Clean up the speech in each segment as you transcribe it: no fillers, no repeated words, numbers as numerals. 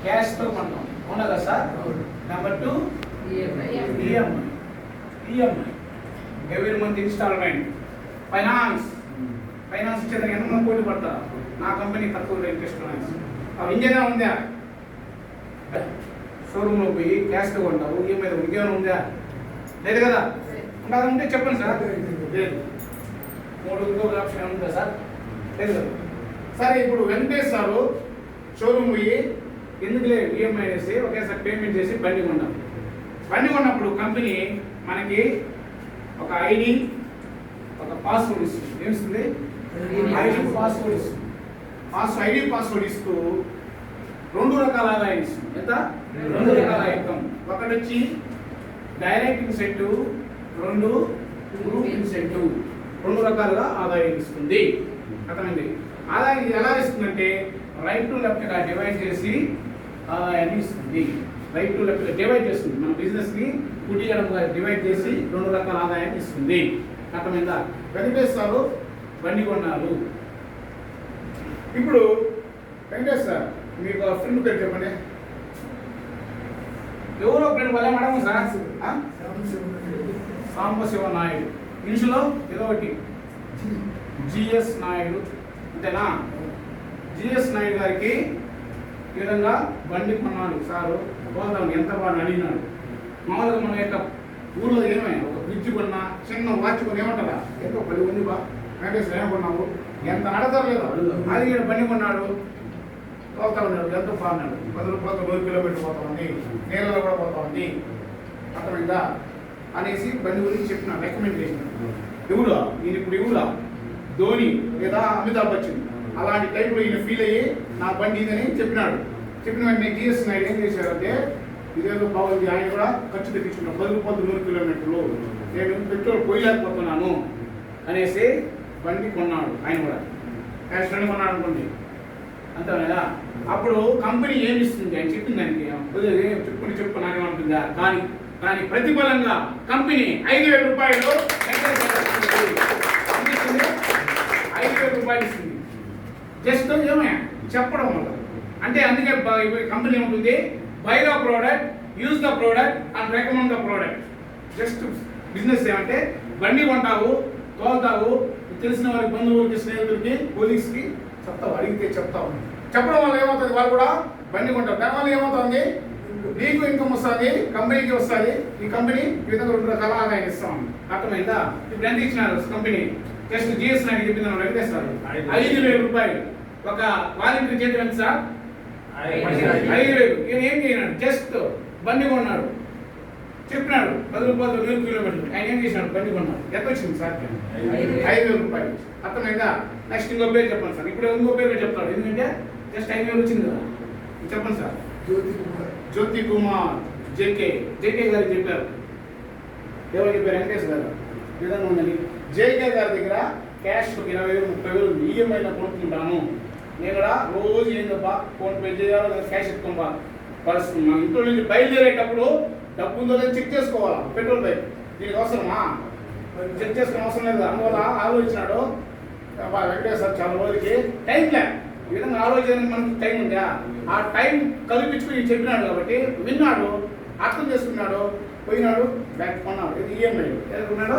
క్యాష్తో కొంటాం, అవునా కదా sir? Number 2 EMI. Every month instalment. Finance ఇచ్చేదానికి ఎంతమంది పోటీ పడతారు? నా కంపెనీ తక్కువ ఇంట్రెస్ట్ ఫైనాన్స్. ఇంకేనా ఉందా? షోరూంలో పోయి క్యాష్తో కొంటావు, ఈఎంఐ ఇంకేమైనా ఉందా? లేదు కదా? ఉంటే చెప్పండి సార్. లేదు. 3 ఇంకొక ఆప్షన్ ఉందా సార్? లేదు కదా? సరే, ఇప్పుడు వెంకటేష్ సారు షోరూమ్ పోయి ఎందుకులే ఈఎంఐ వేసి ఒకేసారి పేమెంట్ చేసి బండి కొన్నాం. బండి కొన్నప్పుడు కంపెనీ మనకి ఒక ఐడి, ఒక పాస్వర్డ్ ఇస్తుంది. ఏమిస్తుంది? ఐడి పాస్వర్డ్ ఇస్తుంది. ఐడి పాస్వర్డ్ ఇస్తూ 2 రకాల ఆదాయం ఇస్తుంది. ఎంత? 2 రకాల ఇన్కమ్. ఒకటి వచ్చి డైరెక్ట్ ఇన్సెంటివ్, 2 గ్రూప్ ఇన్సెంటివ్. 2 రకాలుగా ఆదాయం ఇస్తుంది. అర్థమైంది? ఆదాయం ఎలా ఇస్తుందంటే రైట్ టు లెఫ్ట్ గా డివైడ్ చేసి ఆదాయాన్ని ఇస్తుంది. రైట్ టు లెఫ్ట్ డివైడ్ చేస్తుంది. మన బిజినెస్ ని కుడి ఎడమగా డివైడ్ చేసి 2 రకాల ఆదాయాన్ని ఇస్తుంది. అర్థమైందా? వెంకటేష్ సార్ బండి కొన్నారు. ఇప్పుడు వెంకటేష్ సార్ మీకు ఫ్రెండ్ పేరు చెప్పండి. ఎవరో ఫ్రెండ్ వాళ్ళ మేడం సార్ సాంబశివ నాయుడు. ఇంగ్లీష్లో ఏదో ఒకటి జిఎస్ నాయుడు, అంతేనా? జిఎస్ నాయుడు గారికి ఈ విధంగా బండి కొన్నాడు సారు. పోదాం ఎంత బాగా అడిగినాడు. మామూలుగా మన యొక్క ఊళ్ళో ఏమైనా ఒక ఫ్రిడ్జ్ కొన్నా, చిన్న వాచ్ కొని ఏమంటారా, ఎంతో 10 ఉంది బా వెంకటేశ్వర ఏం కొన్నావు, ఎంత అడగలేదు. అది బండి కొన్నాడు, పోతా ఉన్నాడు, ఎంతో బాగున్నాడు. 10 రూపాయలు 100 కిలోమీటర్ పోతా ఉంది, నీళ్ళలో కూడా పోతా ఉంది. అర్థమైందా అనేసి బండి గురించి చెప్పిన రికమెండ్ చేసినాడు. ఎవరా ఈయన? ఇప్పుడు ఎవరా? ధోని లేదా అమితాబ్ బచ్చన్ అలాంటి టైంలో ఈయన ఫీల్ అయ్యి నా బండి ఇదని చెప్పినాడు. చెప్పిన వెంటనే జిఎస్ నాయుడు ఏం చేశారంటే ఇదేదో బాగుంది, ఆయన కూడా ఖర్చు తెప్పించుకున్నాను, 10 రూపాయలు 100 కిలోమీటర్లు, నేను పెట్రోల్ పోయలేకపోతున్నాను అనేసి బండి కొన్నాడు. ఆయన కూడా క్యాష్ బండి కొన్నాడు అనుకోండి, అంతేనా? అప్పుడు కంపెనీ ఏమి ఇస్తుంది అని చెప్పింది దానికి, చెప్పు నాకేమంటుందా? కానీ ప్రతిఫలంగా కంపెనీ 5,000 రూపాయలు 5,000 రూపాయలు ఇస్తుంది. జస్ట్ ఏమే చెప్పడం వల్ల. అంటే అందుకే కంపెనీ ఉంటుంది, by the product, use the product and recommend the product. Just business ఏమంటే బండి కొంటావు, తోలుతావు, తెలిసిన వారికి, బంధువులకి, స్నేహితులకి, కొలీగ్స్కి చెప్తావు, అడిగితే చెప్తావు. చెప్పడం వల్ల ఏమవుతుంది? వాళ్ళు కూడా బండి కొంటారు. దానివల్ల ఏమవుతుంది? నీకు ఇన్కమ్ వస్తుంది, కంపెనీకి వస్తుంది. ఈ కంపెనీ ఈ విధంగా 2 రకాల ఆదాయం ఇస్తాం. అర్థమైందా? ఇప్పుడు ఎంత ఇచ్చినారు కంపెనీ? జస్ట్ జిఎస్ నాయుడు చెప్పిన వెంకటేశ్వర 5,000 రూపాయలు. ఒక వాలంటీర్ చేతి ఎంత సార్? 5,000. ఈయన ఏం చేయనాడు? జస్ట్ బండి కొన్నాడు, చెప్పినాడు 10 రూపాయలు 100 కిలోమీటర్లు. ఆయన ఏం చేసినాడు? బండి కొన్నాడు. ఎంత వచ్చింది సార్? 5,000 రూపాయలు. అర్థమైందా? నెక్స్ట్ ఇంకో పేరు చెప్పండి సార్. ఇప్పుడు ఇంకో పేరు చెప్తాడు, ఎందుకంటే జస్ట్ 5,000 వచ్చింది కదా. చెప్పండి సార్. జ్యోతి కుమార్ జేకే గారికి చెప్పారు. ఎవరు చెప్పారు? వెంకటేష్ గారు. ఈ విధంగా ఉందని జేకే గారి దగ్గర క్యాష్ 20,000 30,000 ఈఎంఐలో కొనుక్కుంటాను. నేను కూడా రోజు ఏందబ్బా ఫోన్ పే చేయాలి, క్యాష్ ఎత్తుకోబా పరిస్థితి. మా ఇంట్లో నుంచి బయలుదేరేటప్పుడు డబ్బు ఉందో చెక్ చేసుకోవాలా. పెట్రోల్ బైక్ దీనికి అవసరమా? చెక్ చేసుకునే అవసరం లేదు. అందువల్ల ఆలోచించినాడు వెంకటేశ్వర చాలా రోజులకి టైం లే. ఈ విధంగా ఆలోచించడానికి మనకి టైం ఉందా? ఆ టైం కల్పించుకుని చెప్పినాడు కాబట్టి విన్నాడు, అర్థం చేసుకున్నాడు, పోయినాడు, బ్యాంక్ కొన్నాడు. ఇది ఈఎంఐలు. ఎదుర్కొన్నాడు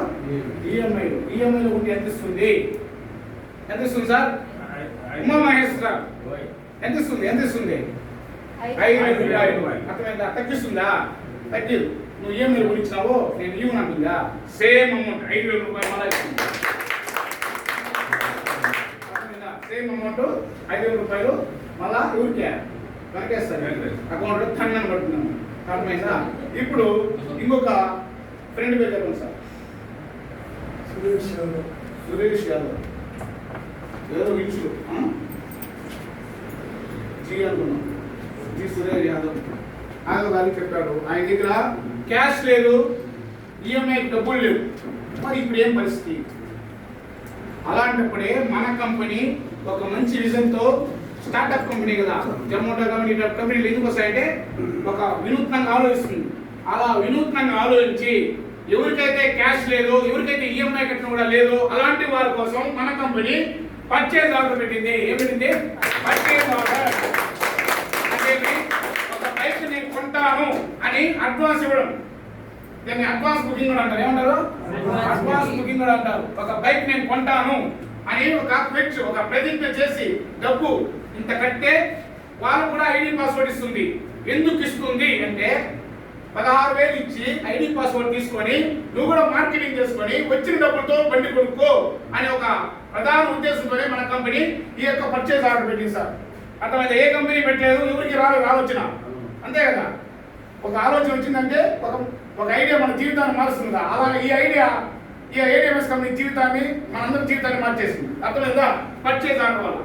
ఈఎంఐలు ఉంటే ఎంత ఇస్తుంది? ఎంత ఇస్తుంది సార్? ఉమా మహేష్ సార్ ఎంత ఇస్తుంది? 5,000 రూపాయలు. అర్థమైందా? తగ్గిస్తుందా? తగ్గిదు. నువ్వు ఈఎంఐలు గురించినావు, నేను ఇవ్వను అంటుందా? సేమ్ అమౌంట్ 5,000 రూపాయలు మళ్ళీ ఇస్తుంది. సేమ్ అమౌంట్ 5,000 రూపాయలు మళ్ళా ఊరికే కనకేస్తారు అకౌంట్లో ఖండన పడుతున్నాము. అర్థమైందా? ఇప్పుడు ఇంకొక ఫ్రెండ్ పేరు చెప్పండి సార్. సురేష్ యాదవ్. ఏదో ఇన్షు జీ అనుకున్నాం. జీ సురేష్ యాదవ్ గారికి చెప్పాడు, ఆయన దగ్గర క్యాష్ లేదు, ఈఎంఐ డబ్బులు లేవు. మరి ఇప్పుడు ఏం పరిస్థితి? అలాంటప్పుడే మన కంపెనీ ఒక మంచి విజన్తో, స్టార్ట్అప్ కంపెనీ కదా, జొమాటో కంపెనీలు ఎందుకు వస్తాయంటే ఒక వినూత్నంగా ఆలోచిస్తుంది. అలా వినూత్నంగా ఆలోచించి ఎవరికైతే క్యాష్ లేదు, ఎవరికైతే ఈఎంఐ కట్టడం కూడా లేదు, అలాంటి వారి కోసం మన కంపెనీ పర్చేజ్ ఆర్డర్ పెట్టింది. ఏం పెట్టింది? పర్చేజ్ ఆర్డర్ అంటే అని అడ్వాన్స్ ఇవ్వడం, దీన్ని అడ్వాన్స్ బుకింగ్ కూడా అంటారు. ఏమంటారు? అడ్వాన్స్ బుకింగ్ కూడా అంటారు. ఒక బైక్ నేను కొంటాను అని ఒక ప్రతిజ్ఞ చేసి డబ్బు ఇంత కట్టే వాళ్ళు కూడా ఐడి పాస్వర్డ్ ఇస్తుంది. ఎందుకు ఇస్తుంది అంటే 16,000 ఇచ్చి ఐడి పాస్వర్డ్ తీసుకొని నువ్వు కూడా మార్కెటింగ్ చేసుకొని వచ్చిన డబ్బులతో బండి కొనుక్కో అనే ఒక ప్రధాన ఉద్దేశంతోనే మన కంపెనీ ఈ యొక్క పర్చేజ్ ఆర్డర్ పెట్టింది సార్. అర్థమైతే ఏ కంపెనీ పెట్టలేదు, ఎవరికి రావచ్చిన అంతే కదా. ఒక ఆలోచన వచ్చిందంటే ఒక ఐడియా మన జీవితాన్ని మారుస్తుందా, అలా ఈ ఐడియాస్ కంపెనీ జీవితాన్ని మనందరి జీవితాన్ని మార్చేసింది. అర్థమైందా? పర్చేజ్ ఆర్డర్ వల్ల.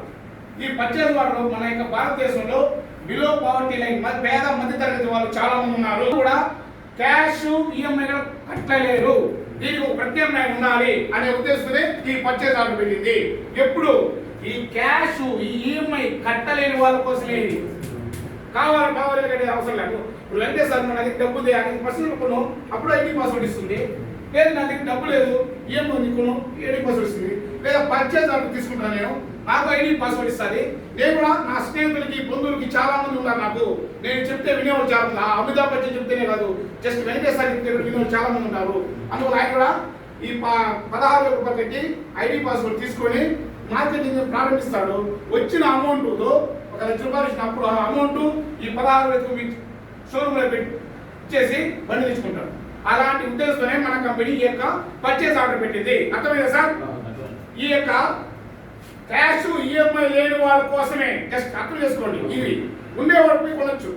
ఈ పర్చేజ్ ఆర్డర్ మన యొక్క భారతదేశంలో బిలో పవర్టీ లైన్ పేద మధ్య తరగతి వాళ్ళు చాలా మంది ఉన్నారు కూడా క్యాష్ ఈఎంఐ కట్టలేరు. దీనికి ఒక ప్రత్యామ్నాయం ఉండాలి అనే ఉద్దేశంతో ఈ పర్చేజ్ ఆర్డర్ పెట్టింది. ఎప్పుడు ఈ క్యాష్ ఈ ఈఎంఐ కట్టలేని వాళ్ళ కోసమే కావాలి కట్టే అవసరం లేదు. ఇప్పుడు అంటే సార్ మన దగ్గర డబ్బు ఉంది అని పర్సనల్ కొను అప్పుడు ఐడి పాస్వర్డ్ ఇస్తుంది. లేదు నా దగ్గర డబ్బు లేదు ఈఎంఐ ఉంది కొను ఐడి పాస్వర్డ్ ఇస్తుంది. లేదా పర్చేజ్ ఆర్డర్ తీసుకుంటాను నేను, నాకు ఐడి పాస్వర్డ్ ఇస్తుంది. నేను కూడా నా స్నేహితులకి బంధువులకి చాలా మంది ఉన్నారు. నాకు నేను చెప్తే వినేవాళ్ళు చాలా మంది, అమితాబ్ బచ్చన్ చెప్తేనే కాదు జస్ట్ వెంకటేశ్వర చెప్తే వినేవాళ్ళు చాలా మంది ఉన్నారు. అందువల్ల ఆయన కూడా ఈ 16,000 రూపాయలు కట్టి ఐడి పాస్వర్డ్ తీసుకొని మార్కెటింగ్ ప్రారంభిస్తాడు. వచ్చిన అమౌంట్తో 1,00,000 రూపాయలు ఇచ్చినప్పుడు ఆ అమౌంట్ ఈ 16,000 షోరూమ్లో ఇచ్చేసి బండి తెచ్చుకుంటాడు. అలాంటి ఉద్దేశంతోనే మన కంపెనీ ఈ యొక్క పర్చేజ్ ఆర్డర్ పెట్టింది. అర్థమైందా సార్? ఈ యొక్క క్యాష్ ఈఎంఐ లేని వాళ్ళ కోసమే. జస్ట్ అర్థం చేసుకోండి, ఇవి ఉండేవాడికి కొనొచ్చు,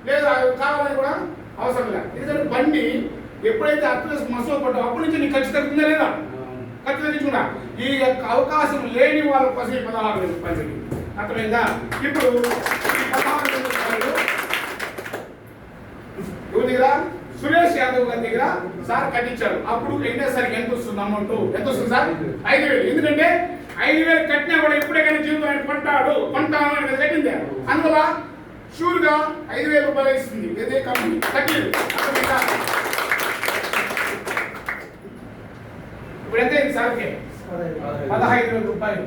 లేదా కావాలని కూడా అవసరం లేదు. ఎందుకంటే బండి ఎప్పుడైతే అర్థం చేసుకుని మసలు పడ్డావు అప్పటి నుంచి నీకు ఖర్చు తగ్గుతుందా లేదా? ఖర్చు తగ్గించుకున్నా. ఈ యొక్క అవకాశం లేని వాళ్ళ కోసం 16,000 రూపాయలు. అర్థమైందా? ఇప్పుడు ఈ 16,000 రూపాయలు ఎవరి దగ్గర? సురేష్ యాదవ్ గారి దగ్గర సార్ కట్టించారు. అప్పుడు వెంకటేశ్వరికి ఎంత వస్తుంది అమౌంట్? ఎంత వస్తుంది సార్? 5,000. ఎందుకంటే 5,000 కట్టినా కూడా ఎప్పుడైనా జీవితం కొంటాను అని కట్టింది. అందువల్ల షూర్ గా 5,000 రూపాయలు ఇస్తుంది. ఏదే కంపెనీ తగ్గలేదు. ఇప్పుడు ఎంత అయింది సార్కి? 15,000 రూపాయలు.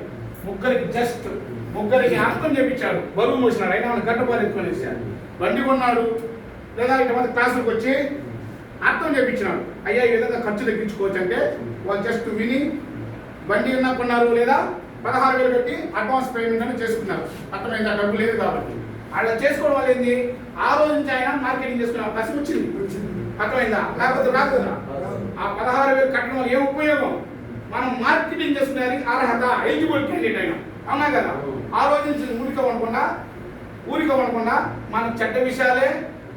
ముగ్గురికి అర్థం చేపించాడు. బరువు మోసినాడు. అయినా మన గడ్డపాలు ఎత్తుకొనేసాడు. బండి కొన్నాడు, లేదా ఇంతమంది క్లాసులకు వచ్చి అర్థం చేపించినాడు. అయ్యా ఈ విధంగా ఖర్చు తగ్గించుకోవచ్చు అంటే వాళ్ళు జస్ట్ విని బండి ఉన్నా కొన్నారు, లేదా 16,000 పెట్టి అడ్వాన్స్ పేమెంట్ అని చేసుకున్నారు. అర్థమైందా? డబ్బు లేదు కాబట్టి అలా చేసుకోవడం వల్ల ఏంది, ఆ రోజు నుంచి ఆయన మార్కెటింగ్ చేసుకునే అవకాశం వచ్చింది. అర్థమైందా? లేకపోతే రాదు కదా. ఆ 16,000 కట్టడం వల్ల ఏం ఉపయోగం? మనం మార్కెటింగ్ చేసుకునేది అర్హత, ఎలిజిబుల్ క్యాండిడేట్ అయినా. అవునా కదా? ఆ రోజు నుంచి ఊరిక ఉండకుండా మనం చెడ్డ విషయాలే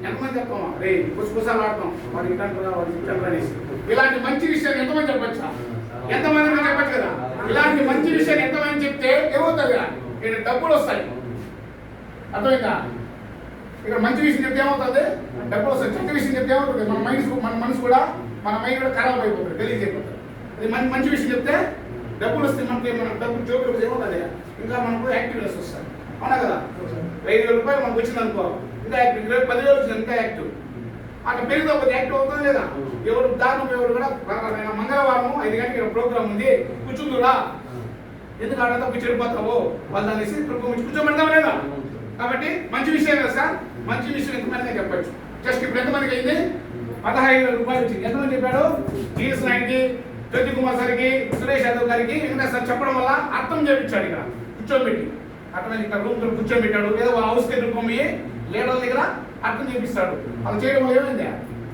ఎంతమంది చెప్తామా? రే పుసపుసాలు ఆడతాం, వాడు ఇంటంటారా వాడు ఇంటంటారా అనేసి. ఇలాంటి మంచి విషయాలు ఎంతమంది చెప్పచ్చా? ఎంతమంది చెప్పచ్చు కదా. ఇలాంటి మంచి విషయాలు ఎంతమంది చెప్తే ఏమవుతుంది కదా, ఇక్కడ డబ్బులు వస్తాయి. అర్థమైందా? ఇక్కడ మంచి విషయం చెప్తే ఏమవుతుంది? డబ్బులు వస్తాయి. చెడ్డ విషయం చెప్తే ఏమవుతుంది? మన మనసు కూడా ఖరాబ్ అయిపోతుంది, గలీజ్ అయిపోతుంది. అది మంచి విషయం చెప్తే డబ్బులు వస్తే మన డబ్బులు జోకులు ఏమవుతుంది, ఇంకా మనకు యాక్టివ్నెస్ వస్తుంది. అవునా కదా? 5,000 రూపాయలు మనకు వచ్చింది అనుకో, ఇంకా యాక్టివ్. 10,000 వచ్చింది ఇంకా యాక్టివ్. అట్లా పెరిగితే ఒక యాక్టివ్ అవుతుంది లేదా? ఎవరు దారుణం ఎవరు కూడా మంగళవారం 5 గంటలకు ప్రోగ్రామ్ ఉంది కూర్చుందురా, ఎందుకు ఆడంతా చెడిపోతావు వాళ్ళు అనేసి కూర్చోబెడతాం లేదా? కాబట్టి మంచి విషయం కదా సార్. మంచి విషయం ఎంతమందిగా చెప్పచ్చు. జస్ట్ ఇప్పుడు ఎంతమందికి అయింది? 15,000 రూపాయలు వచ్చింది. ఎంతమంది చెప్పాడు? టీఎస్ నాయుడికి, జ్యోతి కుమార్ సార్కి, సురేష్ యాదవ్ గారికి వెంకటేశ్వర సార్ చెప్పడం వల్ల అర్థం చేయించాడు. ఇక్కడ కూర్చోబెట్టి అర్థమైంది. ఇక్కడ రూమ్ కూర్చోబెట్టాడు, లేదా హౌస్ కి పోయి లీడర్ల దగ్గర అర్థం చేపిస్తాడు. అలా చేయడం వల్ల ఏమైంది?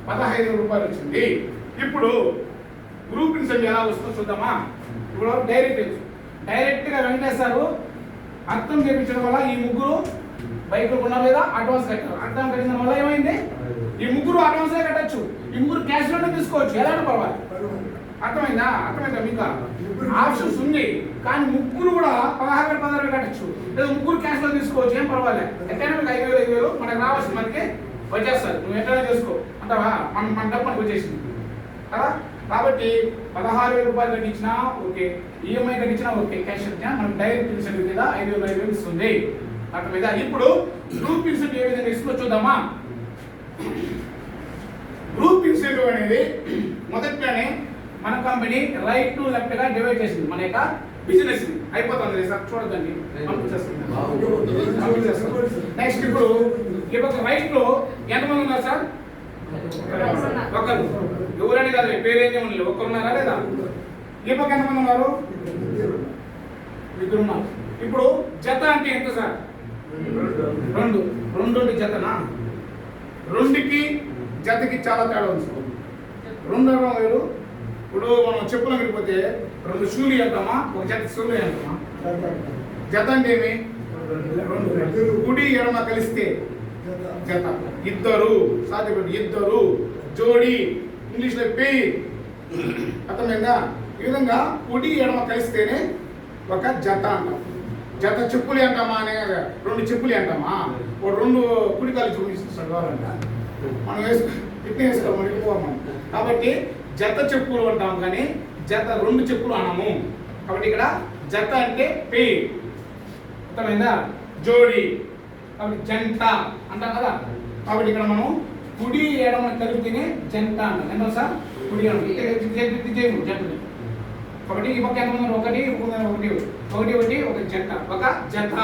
15,000 రూపాయలు వచ్చింది. ఇప్పుడు గ్రూప్ ఇన్సెంట్ ఎలా వస్తుందో చూద్దామా. ఇప్పుడు డైరెక్ట్ గా వెంకటేశ్వర అర్థం చేయించడం వల్ల ఈ ముగ్గురు బైక్ కొన్నారు, లేదా అడ్వాన్స్ కట్టారు. అర్థం కట్టిన వల్ల ఏమైంది? ఈ ముగ్గురు అడ్వాన్స్ కట్టచ్చు, ఈ ముగ్గురు క్యాష్ లోనే తీసుకోవచ్చు, ఎలాంటి పర్వాలి. అర్థమైందా? మీకు ఆప్షన్స్ ఉంది. కానీ ముగ్గురు కూడా 16,000 కట్టచ్చు, లేదా ముగ్గురు క్యాష్ లో తీసుకోవచ్చు, ఏం పర్వాలేదు. ఎట్లయినా మీకు 5,000 మనకు రావాల్సిన మనకి వచ్చేస్తారు. నువ్వు ఎట్లయినా చేసుకో అంటావా, మన డబ్బు మనకు వచ్చేసింది కదా. కాబట్టి 16,000 రూపాయలు కట్టించినా ఓకే, ఈఎంఐ కట్టించినా ఓకే, క్యాష్ కట్టినా మనకు డైరెక్ట్ ఇన్సెంటివ్ మీద 5,000 ఇస్తుంది. అర్థమైందా? ఇప్పుడు గ్రూప్ ఇన్సెంటివ్ ఏ విధంగా ఇస్తుందో చూద్దామా. గ్రూప్ ఇన్సెంటివ్ అనేది మొదట్లోనే మన కంపెనీ రైట్ టు లెఫ్ట్ గా డివైడ్ చేసింది. మన యొక్క బిజినెస్ అయిపోతుంది సార్, చూడదండి. నెక్స్ట్ ఇప్పుడు ఈ రైట్ లో ఎంతమంది ఉన్నారు సార్? ఒకరు. ఎవరైనా కాదు, పేరేంటి ఉండలేదు, ఒక్కరున్నారా లేదా? ఈ పక్క ఎంతమంది ఉన్నారు? ఇద్దరు ఉన్నారు. ఇప్పుడు జత అంటే ఎంత సార్? రెండు. రెండు జతనా? రెండుకి జతకి చాలా తేడా ఉంది సార్. రెండు వేరు. ఇప్పుడు మనం చెప్పులు వెళ్ళిపోతే రెండు షూలు అంటామా, ఒక జత షూలు అంటామా? జత అంటే ఏమి? రెండు. కుడి ఎడమ కలిస్తే జత. ఇద్దరు సాధ్యపడి ఇద్దరు, జోడి, ఇంగ్లీష్లో పేయి. అర్థమైందా? ఈ విధంగా కుడి ఎడమ కలిస్తేనే ఒక జత అంటాం. జత చెప్పులు అంటామా అనే రెండు చెప్పులు అంటామా? ఒక రెండు కుడికాలు చూపిస్తాడు కావాలంట, మనం ఇట్లా వేసుకోవాలి వెళ్ళిపోవాలి. కాబట్టి జత చెప్పులు అంటాం కానీ జత రెండు చెప్పులు అనము. కాబట్టి ఇక్కడ జత అంటే పేయి. అర్థమైందా? జోడి, కాబట్టి జంట అంటాం కదా. కాబట్టి ఇక్కడ మనం కుడి ఎడమ కలిపితేనే జంట అంటాం. ఎంత సార్? కుడి ఎడమ చేయము జంటని. ఒకటి ఈ పక్క ఎంతమంది? ఒకటి ఒకటి ఒకటి ఒకటి ఒక జంట, ఒక జత.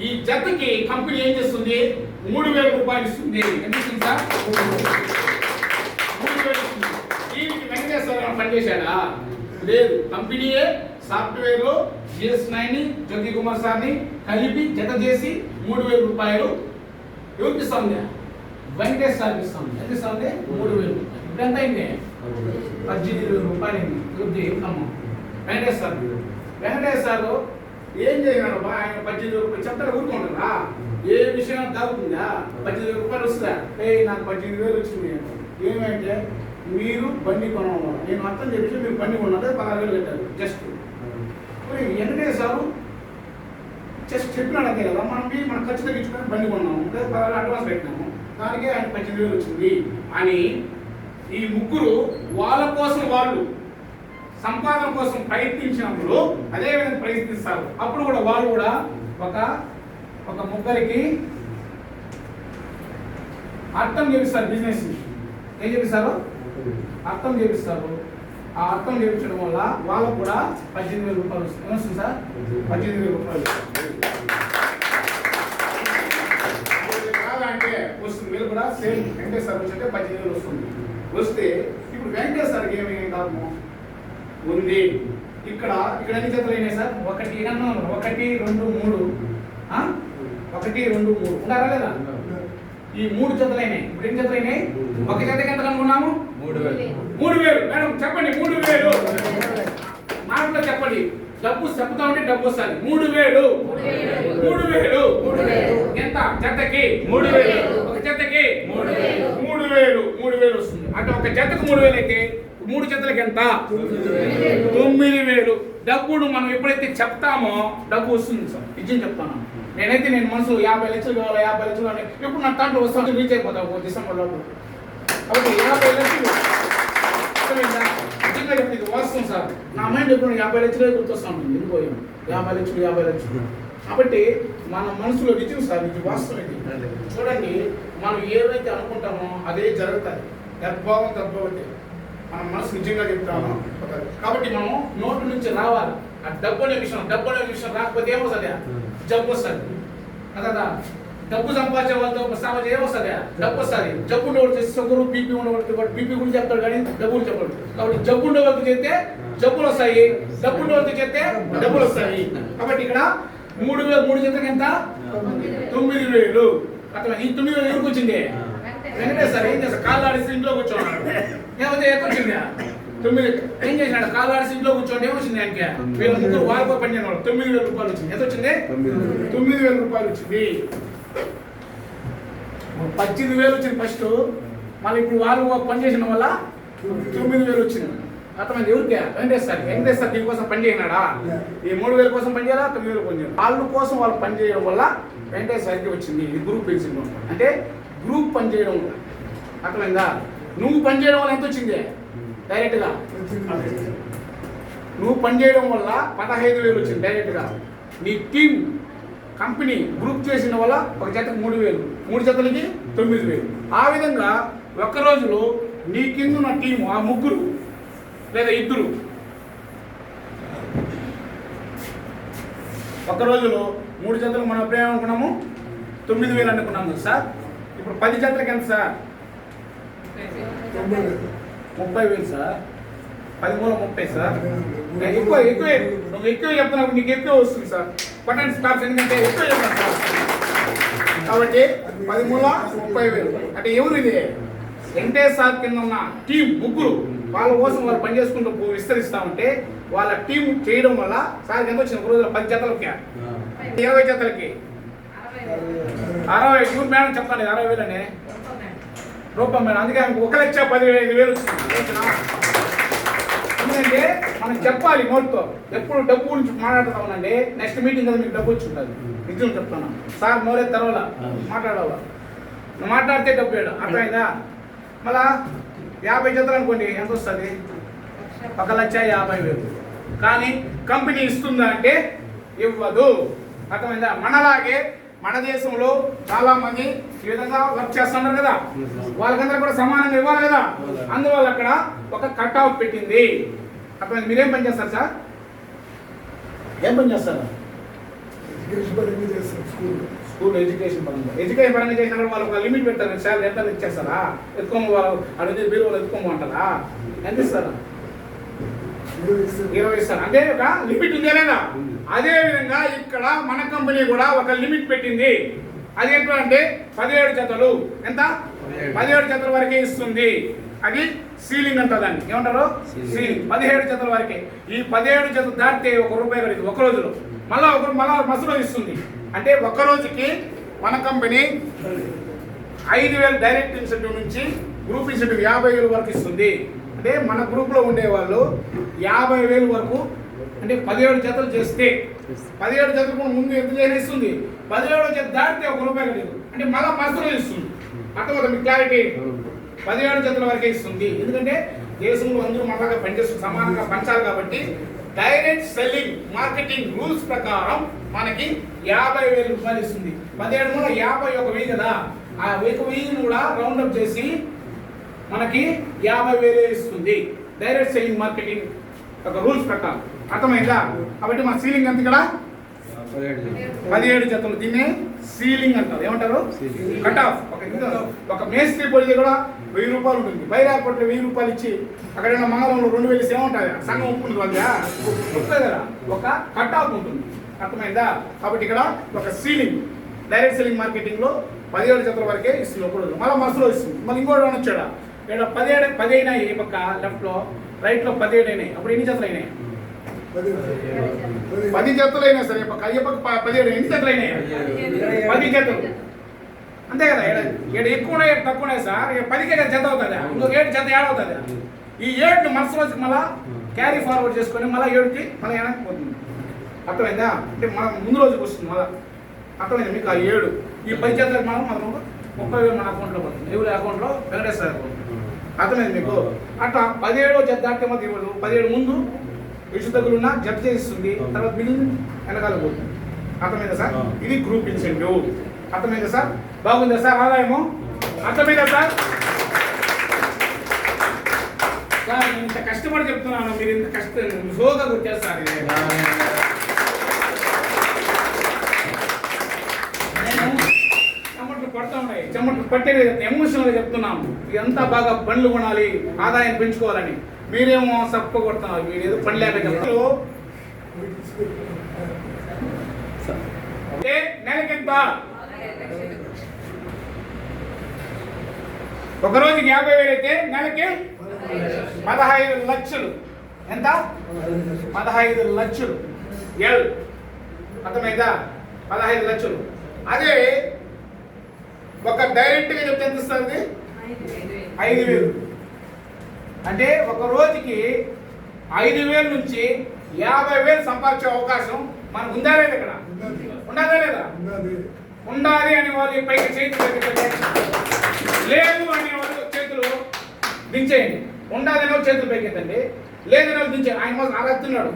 ఈ జతకి కంపెనీ ఏం చేస్తుంది? 3000 రూపాయలు ఇస్తుంది. ఎంత ఇస్తుంది సార్? 3000 ఇస్తుంది. దీనికి వెంకటేశ్వర పనిచేశాడా? లేదు. కంపెనీయే సాఫ్ట్వేర్ GS9 జ్యోతి కుమార్ సార్ని కలిపి జత చేసి 3000 రూపాయలు ఎవరికి ఇస్తుంది? వెంకటేశ్వర సార్కి ఇస్తుంది. ఎంత ఇస్తుంది? 3000. ఇప్పుడు ఎంత అయింది? 18,000 రూపాయలు అయింది. వెంకటేశ్వర సార్ ఏం చేయగలరు? ఆయన 18,000 రూపాయలు చెప్తారు, ఊరుకుంటారా? ఏ విషయం దాగుతుందా? 18,000 రూపాయలు వస్తుందా? నాకు 18,000 వచ్చింది. ఏమంటే మీరు బండి కొనడం, నేను అర్థం చెప్పి మీరు బండి కొన్నదే 16,000 కట్టారు. జస్ట్ వెంకటేశ్వర సార్ జస్ట్ చెప్పినాడు అంతే కదా. మనం ఖర్చు తగ్గించుకొని బండి కొన్నాము, 16,000 అడ్వాన్స్ పెట్టినాము, దానికే ఆయన 18,000 వచ్చింది అని ఈ ముగ్గురు వాళ్ళ కోసం వాళ్ళు సంపాదన కోసం ప్రయత్నించినప్పుడు అదే విధంగా ప్రయత్నిస్తారు. అప్పుడు కూడా వాళ్ళు కూడా ఒక ముగ్గురికి అర్థం చేపిస్తారు. బిజినెస్ ఏం చేపిస్తారు? అర్థం చేపిస్తారు. ఆ అర్థం చేపించడం వల్ల వాళ్ళకు కూడా 18,000 రూపాయలు వస్తుంది. ఏమొస్తుంది సార్? 18,000 రూపాయలు అంటే వస్తుంది. మీరు కూడా సేమ్ వెంకటేశ్వర వచ్చి 18,000 వస్తుంది. వస్తే ఇప్పుడు వెంకటేశ్వరకి ఏమేమి కారణం ఉంది? ఇక్కడ ఎన్ని జతలు అయినాయి సార్? 1 2 3 1 2 3 ఉన్నారా లేదా? ఈ 3 జతలు అయినాయి. ఇప్పుడు ఎన్ని జతలు అయినాయి? ఒక జతకి ఎంత కనుక్కున్నాము? 3,000. మేడం చెప్పండి. 3,000 మాటలో చెప్పండి. డబ్బు చెప్తా ఉంటే డబ్బు వస్తుంది. 3,000 ఎంత? జతకి 3,000. ఒక జతకి 3,000 వస్తుంది. అంటే ఒక జతకు 3,000 అయితే 3 జతలకి ఎంత? 9,000. డబ్బును మనం ఎప్పుడైతే చెప్తామో డబ్బు వస్తుంది సార్. నిజం చెప్తాను. నేను మనసు 50 లక్షలు కావాలి, 50 లక్షలు కావాలి, ఇప్పుడు నా దాంట్లో వస్తాను రీచ్ అయిపోతావు డిసెంబర్ లోపు. కాబట్టి 50 లక్షలు నిజంగా చెప్తుంది వాస్తవం సార్. నా మైండ్ ఎప్పుడు 50 లక్షలే గుర్తొస్తా ఉంటుంది. వెళ్ళిపోయాను 50 లక్షలు. కాబట్టి మన మనసులో నిజం సార్, ఇది వాస్తవం. ఇది చూడండి, మనం ఏవైతే అనుకుంటామో అదే జరుగుతుంది. తద్భావం మన మనసు నిజంగా చెప్తాము. కాబట్టి మనం నోటు నుంచి రావాలి. ఆ డబ్బు అనే విషయం రాకపోతే ఏమొస్తుంది? జబ్బు వస్తుంది కదా. డబ్బు సంపాదించే వాళ్ళతో సమాజం ఏమొస్తుంది? డబ్బు వస్తుంది. జబ్బు ఉండేవాడు చేస్తే షుగరు, బీపీ ఉండేవాడు బీపీ గురించి చెప్తాడు కానీ డబ్బులు చెప్పాడు. కాబట్టి జబ్బు ఉండే వాళ్ళకి చేస్తే జబ్బులు వస్తాయి, డబ్బు ఉండే వాళ్ళకి చేస్తే డబ్బులు వస్తాయి. కాబట్టి ఇక్కడ 3,000 జతకి ఎంత? 9,000. అట్లా ఈ 9,000 ఎవరికి వచ్చింది? వెంకటేశ్వర ఏం చేస్తారు? కాళ్ళు ఆడిసి ఇంట్లో కూర్చోన్నాడు. ఏమైతే వచ్చింది? 9 ఏం చేసినాడు? కాళ్ళు ఆడిసి ఇంట్లో కూర్చోండి. ఏమొచ్చింది ఆయనకి? వీళ్ళ ముగ్గురు వారికో పని చేయడం 9,000 రూపాయలు వచ్చింది. ఎంత వచ్చింది? 9,000 రూపాయలు వచ్చింది. 18,000 వచ్చింది ఫస్ట్. మళ్ళీ ఇప్పుడు వాళ్ళు పని చేసిన వల్ల 9,000 వచ్చింది. అర్థమైంది? ఎవరికి? వెంకటేశ్వర దీనికోసం పని చేయనాడా? ఈ 3,000 కోసం పని చేయాలా, 9,000 పని చేయాలి. వాళ్ళ కోసం వాళ్ళు పని చేయడం వల్ల వెంకటేశ్వరకి వచ్చింది. ఇది గ్రూప్ ప్రిన్సిపల్ అంటే గ్రూప్ పని చేయడం. అర్థమైందా? నువ్వు పని చేయడం వల్ల ఎంత వచ్చింది? డైరెక్ట్గా నువ్వు పని చేయడం వల్ల 15,000 వచ్చింది డైరెక్ట్గా. నీ టీం కంపెనీ గ్రూప్ చేసిన వల్ల ఒక జతకు 3,000, 3 జతలకి 9,000. ఆ విధంగా ఒక్క రోజులో నీ కింద ఉన్న టీము ఆ ముగ్గురు లేదా ఇద్దరు ఒక రోజులో 3 జతలు మనం ఎప్పుడు ఏమనుకున్నాము? 9,000 అనుకున్నాము సార్. ఇప్పుడు 10 జతలకి ఎంత సార్? 30,000 సార్. 10 మూల 30 సార్. ఎక్కువ నువ్వు ఎక్కువ చెప్తున్నావు, నీకు ఎక్కువ వస్తుంది సార్. పట్టణ స్టాఫ్స్ ఎందుకంటే ఎక్కువ చెప్తాను సార్. కాబట్టి 10 మూల 30,000 అంటే ఎవరు ఇది? వెంకటేశ్వర కింద ఉన్న టీం ముగ్గురు వాళ్ళ కోసం వాళ్ళు పనిచేసుకుంటూ విస్తరిస్తా ఉంటే వాళ్ళ టీం చేయడం వల్ల సార్ ఎంత వచ్చింది? ఒక రోజులో 10 జతలకి 20 జతలకి 60. ఇవ్వ మేడం చెప్తాను 60,000 అని రూపాయలు మేడం. అందుకే 1,15,000 వచ్చింది. ఎందుకంటే మనం చెప్పాలి నోట్తో. ఎప్పుడు డబ్బు గురించి మాట్లాడుతామనండి, నెక్స్ట్ మీటింగ్ కదా మీకు డబ్బు వచ్చి ఉంటుంది. నిజం చెప్తాను సార్, నోరే తెరవాలా మాట్లాడాలా. నువ్వు మాట్లాడితే డబ్బు వేయడం అర్థమైందా? మళ్ళా 50 జతలు అనుకోండి, ఎంత వస్తుంది? 1,50,000. కానీ కంపెనీ ఇస్తుందా అంటే ఇవ్వదు. అర్థమైందా? మనలాగే మన దేశంలో చాలా మంది ఈ విధంగా వర్క్ చేస్తున్నారు కదా, వాళ్ళకందరూ కూడా సమానంగా ఇవ్వాలి కదా. అందువల్ల అక్కడ ఒక కట్ ఆఫ్ పెట్టింది. అర్థమైంది? మీరేం పని చేస్తారు సార్? ఏం పని చేస్తారు? స్కూల్ ఎడ్యుకేషన్ పరంగా చేసినప్పుడు వాళ్ళు ఒక లిమిట్ పెడతారు. సార్ ఎంత ఇచ్చేస్తారా? ఎత్తుకోము వాళ్ళు అడిగితే మీరు వాళ్ళు ఎత్తుకోమంటారా? ఎంత ఇస్తారా? 20 ఇస్తారు. అంటే ఒక లిమిట్ ఉందా లేదా? అదే విధంగా ఇక్కడ మన కంపెనీ కూడా ఒక లిమిట్ పెట్టింది. అది ఎట్లా అంటే 17 జతలు. ఎంత? 17 జతల వరకే ఇస్తుంది. అది సీలింగ్ అంటారు. దాన్ని ఏమంటారు? సీలింగ్. 17 జతల వరకే. ఈ 17 జతలు దాటితే ₹1 కడిగింది ఒక రోజులో. మళ్ళా మసలో ఇస్తుంది. అంటే ఒక రోజుకి మన కంపెనీ 5,000 డైరెక్ట్ ఇన్సెంటివ్ నుంచి గ్రూప్ ఇన్సెంటివ్ 50,000 వరకు ఇస్తుంది. అంటే మన గ్రూప్లో ఉండేవాళ్ళు 50,000 వరకు, అంటే 17 జతలు చేస్తే 17 జతలు కూడా ముందు ఎంత చేస్తుంది? 17 జత దాటితే ₹1 కడిగింది. అంటే మళ్ళీ మసలో ఇస్తుంది. అర్థమవుతుంది మీకు క్లారిటీ? 17 జతల వరకే ఇస్తుంది. ఎందుకంటే దేశంలో అందరూ మనలాగా పనిచేస్తూ సమానంగా పంచాలి కాబట్టి డైరెక్ట్ సెల్లింగ్ మార్కెటింగ్ రూల్స్ ప్రకారం మనకి ₹50,000 ఇస్తుంది. 17 మూల 51,000 కదా, ఆ 1,000 కూడా రౌండ్ అప్ చేసి మనకి 50,000 ఇస్తుంది డైరెక్ట్ సెల్లింగ్ మార్కెటింగ్ ఒక రూల్స్ ప్రకారం. అర్థమైందా? కాబట్టి మన సీలింగ్ ఎంత ఇక్కడ? 17 జతలు. దీన్ని సీలింగ్ అంటారు. ఏమంటారు? Cut off. ఒక మేస్త్రి పొడితే కూడా ₹1,000 ఉంటుంది. బయట కొట్టే ₹1,000 ఇచ్చి అక్కడ మంగళంలో 2,000 ఏముంటుంది? సంఘం ఒప్పుకుంటుంది వాళ్ళ వస్తుంది కదా. ఒక కట్ ఆఫ్ ఉంటుంది. అర్థమైందా? కాబట్టి ఇక్కడ ఒక సీలింగ్ డైరెక్ట్ సెల్లింగ్ మార్కెటింగ్ లో 17 జతల వరకే ఇస్తుంది ఒక రోజు. మళ్ళీ మసలో ఇస్తుంది. మళ్ళీ ఇంకోటి వచ్చాడా? ఇక్కడ 10 అయినాయి. ఈ పక్క లెఫ్ట్ లో రైట్ లో 17 అయినాయి. అప్పుడు ఎన్ని జతలు అయినాయి? 10 జతలు అయినాయి సార్. ఈ పక్క 17. ఎన్ని జతలు అయినాయి? 10 జతలు. అంతే కదా. ఇక్కడ ఎక్కువ ఉన్నాయి తక్కువ ఉన్నాయి సార్. 10కే కదా జత అవుతుందా? ఇంకొక 7 జత యాడ్ అవుతుందా? ఈ 7 మనసులో మళ్ళీ క్యారీ ఫార్వర్డ్ చేసుకొని మళ్ళీ 7కి మళ్ళీ వెనక్కి పోతుంది. అర్థమైందా? అంటే మనం ముందు రోజుకి వస్తుంది మళ్ళీ. అర్థమైందా మీకు? ఆ 7 ఈ 10 జతలకు మనం 30,000 మన అకౌంట్లో పడుతుంది. ఎవరి అకౌంట్లో? వెంకటేశ్వర అకౌంట్. అర్థమైంది మీకు? అట్లా 17 జత దాటితే మాకు ఇవ్వదు. 17 ముందు ఇటు దగ్గరున్న జత చేస్తుంది. తర్వాత మిగిలిన వెనకాల పోతుంది. అర్థమైందా సార్? ఇది గ్రూప్ ఇన్సెంటివ్. అర్థమైందా సార్? బాగుందా సార్ ఆదాయము? అర్థమైందా సార్? సార్ నేను ఇంత కష్టపడి చెప్తున్నాను, మీరు ఇంత కష్టం సోగా గుర్తేస్తారు. చెమట్లు పడుతూ ఉన్నాయి. చెమట్లు పట్టేది ఎమోషనల్గా చెప్తున్నాము. ఇదంతా బాగా బండ్లు కొనాలి, ఆదాయం పెంచుకోవాలని. మీరేమో సప్ప కొడుతున్నారు. మీరు ఏదో పని లేక చెప్తారు. నెలకింత ఒక రోజుకి 50,000 అయితే నెలకి 15 లక్షలు. ఎంత? 15 లక్షలు. అర్థమైందా? 15 లక్షలు. అదే ఒక డైరెక్ట్గా చెప్తే ఎంత ఇస్తుంది? 5,000. అంటే ఒక రోజుకి 5,000 నుంచి 50,000 సంపాదించే అవకాశం మనకు ఉందా లేదా? ఇక్కడ ఉండాలా లేదా? ఉండాలి అనే వాళ్ళు పైకి చేతులు లేదు అనే వాళ్ళు చేతులు దించేయండి. ఉండాలి అనే చేతులు పైకెత్తండి. లేదని వాళ్ళు దించేయండి. ఆయన కోసం అర్థతున్నాడు.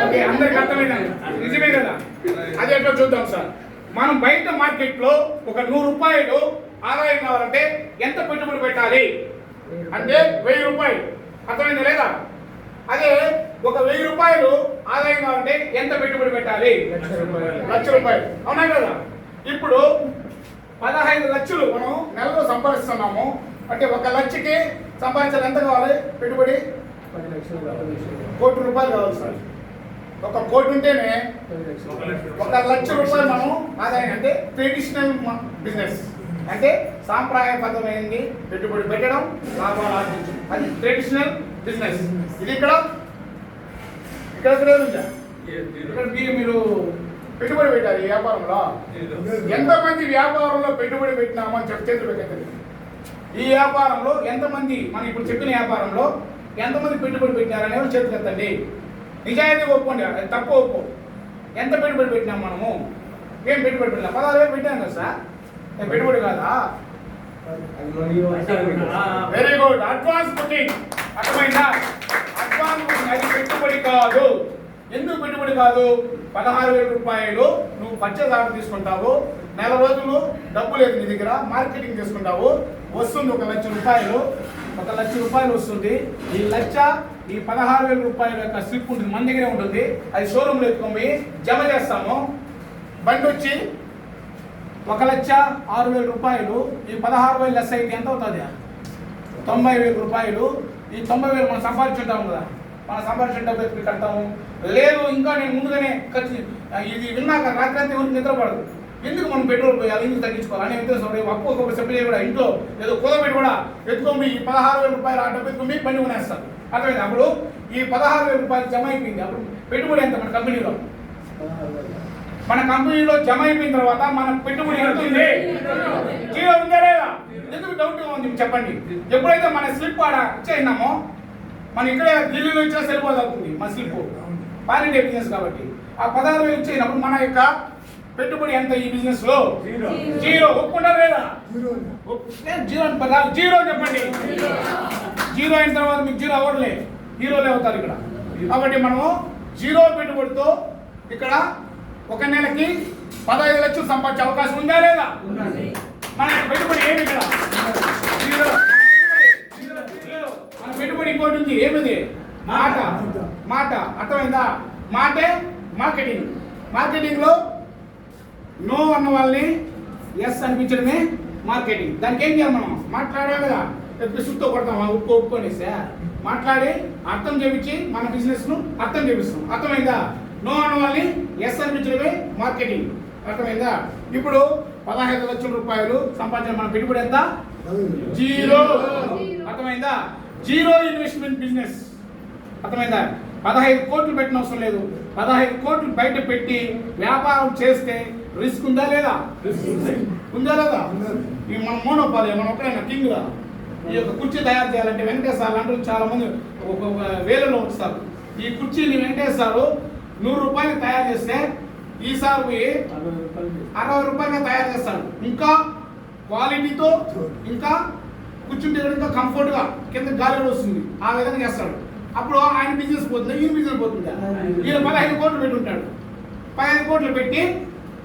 ఓకే, అందరికి అర్థమైందండి. నిజమే కదా? అది ఎట్లా చూద్దాం సార్. మనం బయట మార్కెట్లో ఒక ₹100 ఆదాయం కావాలంటే ఎంత పెట్టుబడి పెట్టాలి అంటే ₹1,000. అర్థమైందా లేదా? అదే ఒక ₹1,000 ఆదాయం కావాలంటే ఎంత పెట్టుబడి పెట్టాలి? ₹1,00,000. అవునా కదా? ఇప్పుడు 15 లక్షలు మనం నెలలో సంపాదిస్తున్నాము అంటే 1 లక్షకి సంపాదించాలి ఎంత కావాలి పెట్టుబడి 10 లక్షలు ₹1 కోటి కావాలి సార్. 1 కోటి ఉంటేనే 1 లక్ష రూపాయలు మనం ఆదాయం అంటే ట్రెడిషనల్ బిజినెస్ అంటే సాంప్రదాయబద్ధమైనది పెట్టుబడి పెట్టడం లాభాలు ఆర్జించడం అది ట్రెడిషనల్ బిజినెస్. ఇది ఇక్కడ మీరు పెట్టుబడి పెట్టారు ఈ వ్యాపారంలో. ఎంతమంది వ్యాపారంలో పెట్టుబడి పెట్టినామని చేతులు పెట్టండి. ఈ వ్యాపారంలో ఎంతమంది మనం ఇప్పుడు చెప్పిన వ్యాపారంలో ఎంతమంది పెట్టుబడి పెట్టినారనేది చేతులు ఎత్తండి. నిజాయితీ ఒప్పుకోండి, అది తప్పు ఒప్పు. ఎంత పెట్టుబడి పెట్టినాం మనము? ఏం పెట్టుబడి పెట్టినా 16,000 పెట్టాను కదా సార్, నేను పెట్టుబడి కాదా? Very good. అడ్వాన్స్ బుకింగ్ అర్థమైందా? అడ్వాన్స్ బుకింగ్ అది పెట్టుబడి కాదు. ఎందుకు పెట్టుబడి కాదు? 16,000 రూపాయలు నువ్వు పర్చేజ్ ఆర్డర్ తీసుకుంటావు, నెల రోజులు డబ్బు లేదు నీ దగ్గర, మార్కెటింగ్ చేసుకుంటావు, వస్తుంది 1 లక్ష రూపాయలు. 1 లక్ష రూపాయలు వస్తుంది. ఈ లక్ష ఈ 16,000 రూపాయల యొక్క స్లిప్ ఉంటుంది, మన దగ్గరే ఉంటుంది. అది షోరూమ్లో ఎత్తుకొని జమ చేస్తాము. బండి వచ్చి 1,06,000 రూపాయలు. ఈ 16,000 లెస్ అయితే ఎంత అవుతుంది? 90,000 రూపాయలు. ఈ 90,000 మనం సంపాదించుంటాము కదా, మనం సంపాదించిన డబ్బు ఎత్తుకు కడతాము. లేదు ఇంకా నేను ముందుగానే ఖర్చు ఇది విన్నాక రాత్రి అంతా ఎవరికి నిద్రపడదు, ఎందుకు మనం పెట్రోల్ పోయాలి, ఎందుకు తగ్గించుకోవాలి అని ఉద్దేశం. అప్పు ఒక సభ్యులు కూడా ఇంట్లో ఏదో కూదబెట్టి కూడా ఎత్తుకోమి ఈ 16,000 రూపాయలు ఆ డబ్బు ఎత్తుకోమి బండి కొనేస్తారు. అర్థమైంది? అప్పుడు ఈ 16,000 రూపాయలు జమ అయిపోయింది. అప్పుడు పెట్టుబడి ఎంత మన కంపెనీలో? మన కంపెనీలో జమ అయిపోయిన తర్వాత మన పెట్టుబడి ఎంత ఉంది? 0 ఉందా లేదా? ఎందుకు డౌట్ ఉంది చెప్పండి. ఎప్పుడైతే మన స్లిప్ ఆడ ఇచ్చేయినామో, మనం ఇక్కడే ఢిల్లీలో ఇచ్చినా సరిపోతుంది మన స్లిప్, పాన్ ఇండియా బిజినెస్ కాబట్టి. ఆ 16,000 ఇచ్చేయినప్పుడు మన యొక్క పెట్టుబడి ఎంత ఈ బిజినెస్ లో? 0. ఒప్పుకుంటారా లేదా? 0 చెప్పండి. 0 అయిన తర్వాత మీకు 0 అవ్వట్లే, హీరోలే అవుతారు ఇక్కడ. కాబట్టి మనము 0 పెట్టుబడితో ఇక్కడ 1 నెలకి 15 లక్షలు సంపాదించే అవకాశం ఉందా లేదా? మన పెట్టుబడి ఏమి ఇక్కడ? 0. మన పెట్టుబడి ఇంకోటి ఉంది, ఏమిది? మాట. అర్థమైందా? మాటే మార్కెటింగ్. మార్కెటింగ్ లో నో అన్న వాళ్ళని ఎస్ అనిపించడమే మార్కెటింగ్. దానికి ఏం చేయాలి? మనం మాట్లాడాలి కదా, సుత్తో కొడతాం ఒప్పుకొనేసా మాట్లాడి అర్థం చేపించి మన బిజినెస్ ను అర్థం చేపిస్తాం. అర్థమైందా? నో అన్న వాళ్ళని ఎస్ అనిపించడమే మార్కెటింగ్. అర్థమైందా? ఇప్పుడు 15 లక్షల రూపాయలు సంపాదించిన మన పెట్టుబడి ఎంత? 0. అర్థమైందా? 0 ఇన్వెస్ట్మెంట్ బిజినెస్. అర్థమైందా? 15 కోట్లు పెట్టిన అవసరం లేదు. 15 కోట్లు బయట పెట్టి వ్యాపారం చేస్తే రిస్క్ ఉందా లేదా? ఉందా లేదా? ఈ మన మోనోపాలి, మనం ఒకరైనా కింగ్ గా ఈ యొక్క కుర్చీ తయారు చేయాలంటే వెంకటేశ్వర అంటూ చాలా మంది వేలలో ఉంచుతారు. ఈ కుర్చీని వెంకటేశ్వర 100 రూపాయలు తయారు చేస్తే ఈసారి పోయి 60 రూపాయలుగా తయారు చేస్తాడు. ఇంకా క్వాలిటీతో, ఇంకా కూర్చుంటే ఇంకా కంఫర్ట్ గా కింద గాలి వస్తుంది, ఆ విధంగా చేస్తాడు. అప్పుడు ఆయన బిజినెస్ పోతుంది, ఈయన బిజినెస్ పోతుందా? ఈయన 15 కోట్లు పెట్టి ఉంటాడు. 15 కోట్లు పెట్టి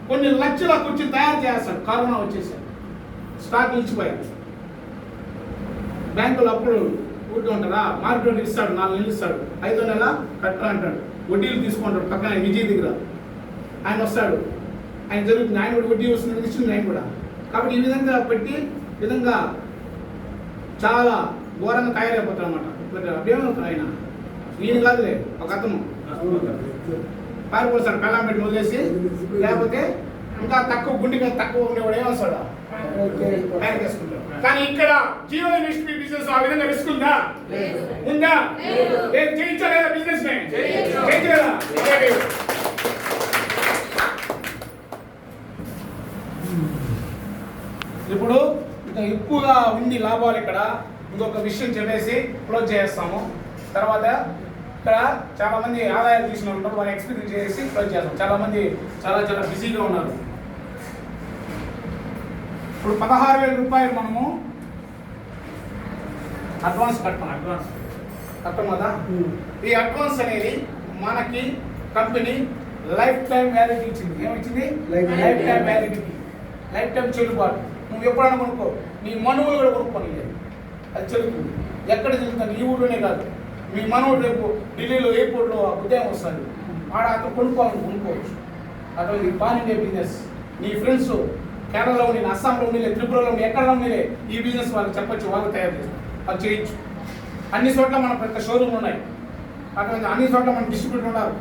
కొన్ని లక్షల కుర్చీ తయారు చేస్తాడు. కరోనా వచ్చేసాడు, స్టాక్ నిలిచిపోయాడు. బ్యాంకులో అప్పుడు ఊరికే ఉంటారా, మార్కెట్ ఇస్తాడు, 4 నెలలు ఇస్తాడు, 5వ నెల కట్టరా అంటాడు, వడ్డీలు తీసుకుంటాడు. పక్కన విజయ్ దగ్గర ఆయన వస్తాడు, ఆయన జరుగుతుంది, ఆయన కూడా వడ్డీ వస్తుంది, ఇస్తుంది ఆయన కూడా. కాబట్టి ఈ విధంగా పెట్టి విధంగా చాలా ఘోరంగా తయారైపోతాడు అనమాట. అభ్యమవుతాడు ఆయన. ఈయన కాదులే, ఒక అతను పారిపోతాడు, కళ్ళం పెట్టి వదిలేసి. లేకపోతే ఇంకా తక్కువ గుండెగా తక్కువ ఉండేవాడు ఏమొస్తాడు, తయారు చేసుకుంటాడు. కానీ ఇక్కడ 0 ఇన్వెస్ట్మెంట్ బిజినెస్ ఆ విధంగా రిస్క్ ఉందా? ఉందా? చేయించలేదా? బిజినెస్ చేయించలేదా? ఇప్పుడు ఇంకా ఎక్కువగా ఉంది లాభాలు. ఇక్కడ ఇంకొక విషయం చెప్పేసి క్లోజ్ చేస్తాము. తర్వాత ఇక్కడ చాలా మంది ఆదాయాలు తీసిన ఉంటారు, వాళ్ళు ఎక్స్పీరియన్స్ చేసి క్లోజ్ చేస్తాం. చాలా మంది చాలా బిజీగా ఉన్నారు. ఇప్పుడు 16,000 రూపాయలు మనము అడ్వాన్స్ కట్టం కదా. ఈ అడ్వాన్స్ అనేది మనకి కంపెనీ లైఫ్ టైం వ్యాలిటీ ఇచ్చింది. ఏమిచ్చింది? Lifetime validity, lifetime చెల్లుబాటు. నువ్వు ఎప్పుడైనా కొనుక్కో, నీ మనువులు కూడా కొనుక్కోని, అది చెల్లుతుంది. ఎక్కడ చెల్లుతుంది? ఈ ఊళ్ళోనే కాదు, మీ మనవుడు రేపు ఢిల్లీలో ఎయిర్పోర్ట్లో ఉదయం వస్తుంది, ఆడ అక్కడ కొనుక్కోవచ్చు. అక్కడ పాన్ ఇండియా బిజినెస్. నీ ఫ్రెండ్స్ కేరళలో ఉండి, అస్సాంలో ఉండి, త్రిపురలో ఉండి, ఎక్కడ ఉండి ఈ బిజినెస్ వాళ్ళకి చెప్పొచ్చు, వాళ్ళు తయారు చేస్తారు, వాళ్ళు చేయొచ్చు. అన్ని చోట్ల మన పెద్ద షోరూమ్లు ఉన్నాయి, అటువంటి అన్ని చోట్ల మన డిస్ట్రిబ్యూటర్ ఉన్నారు,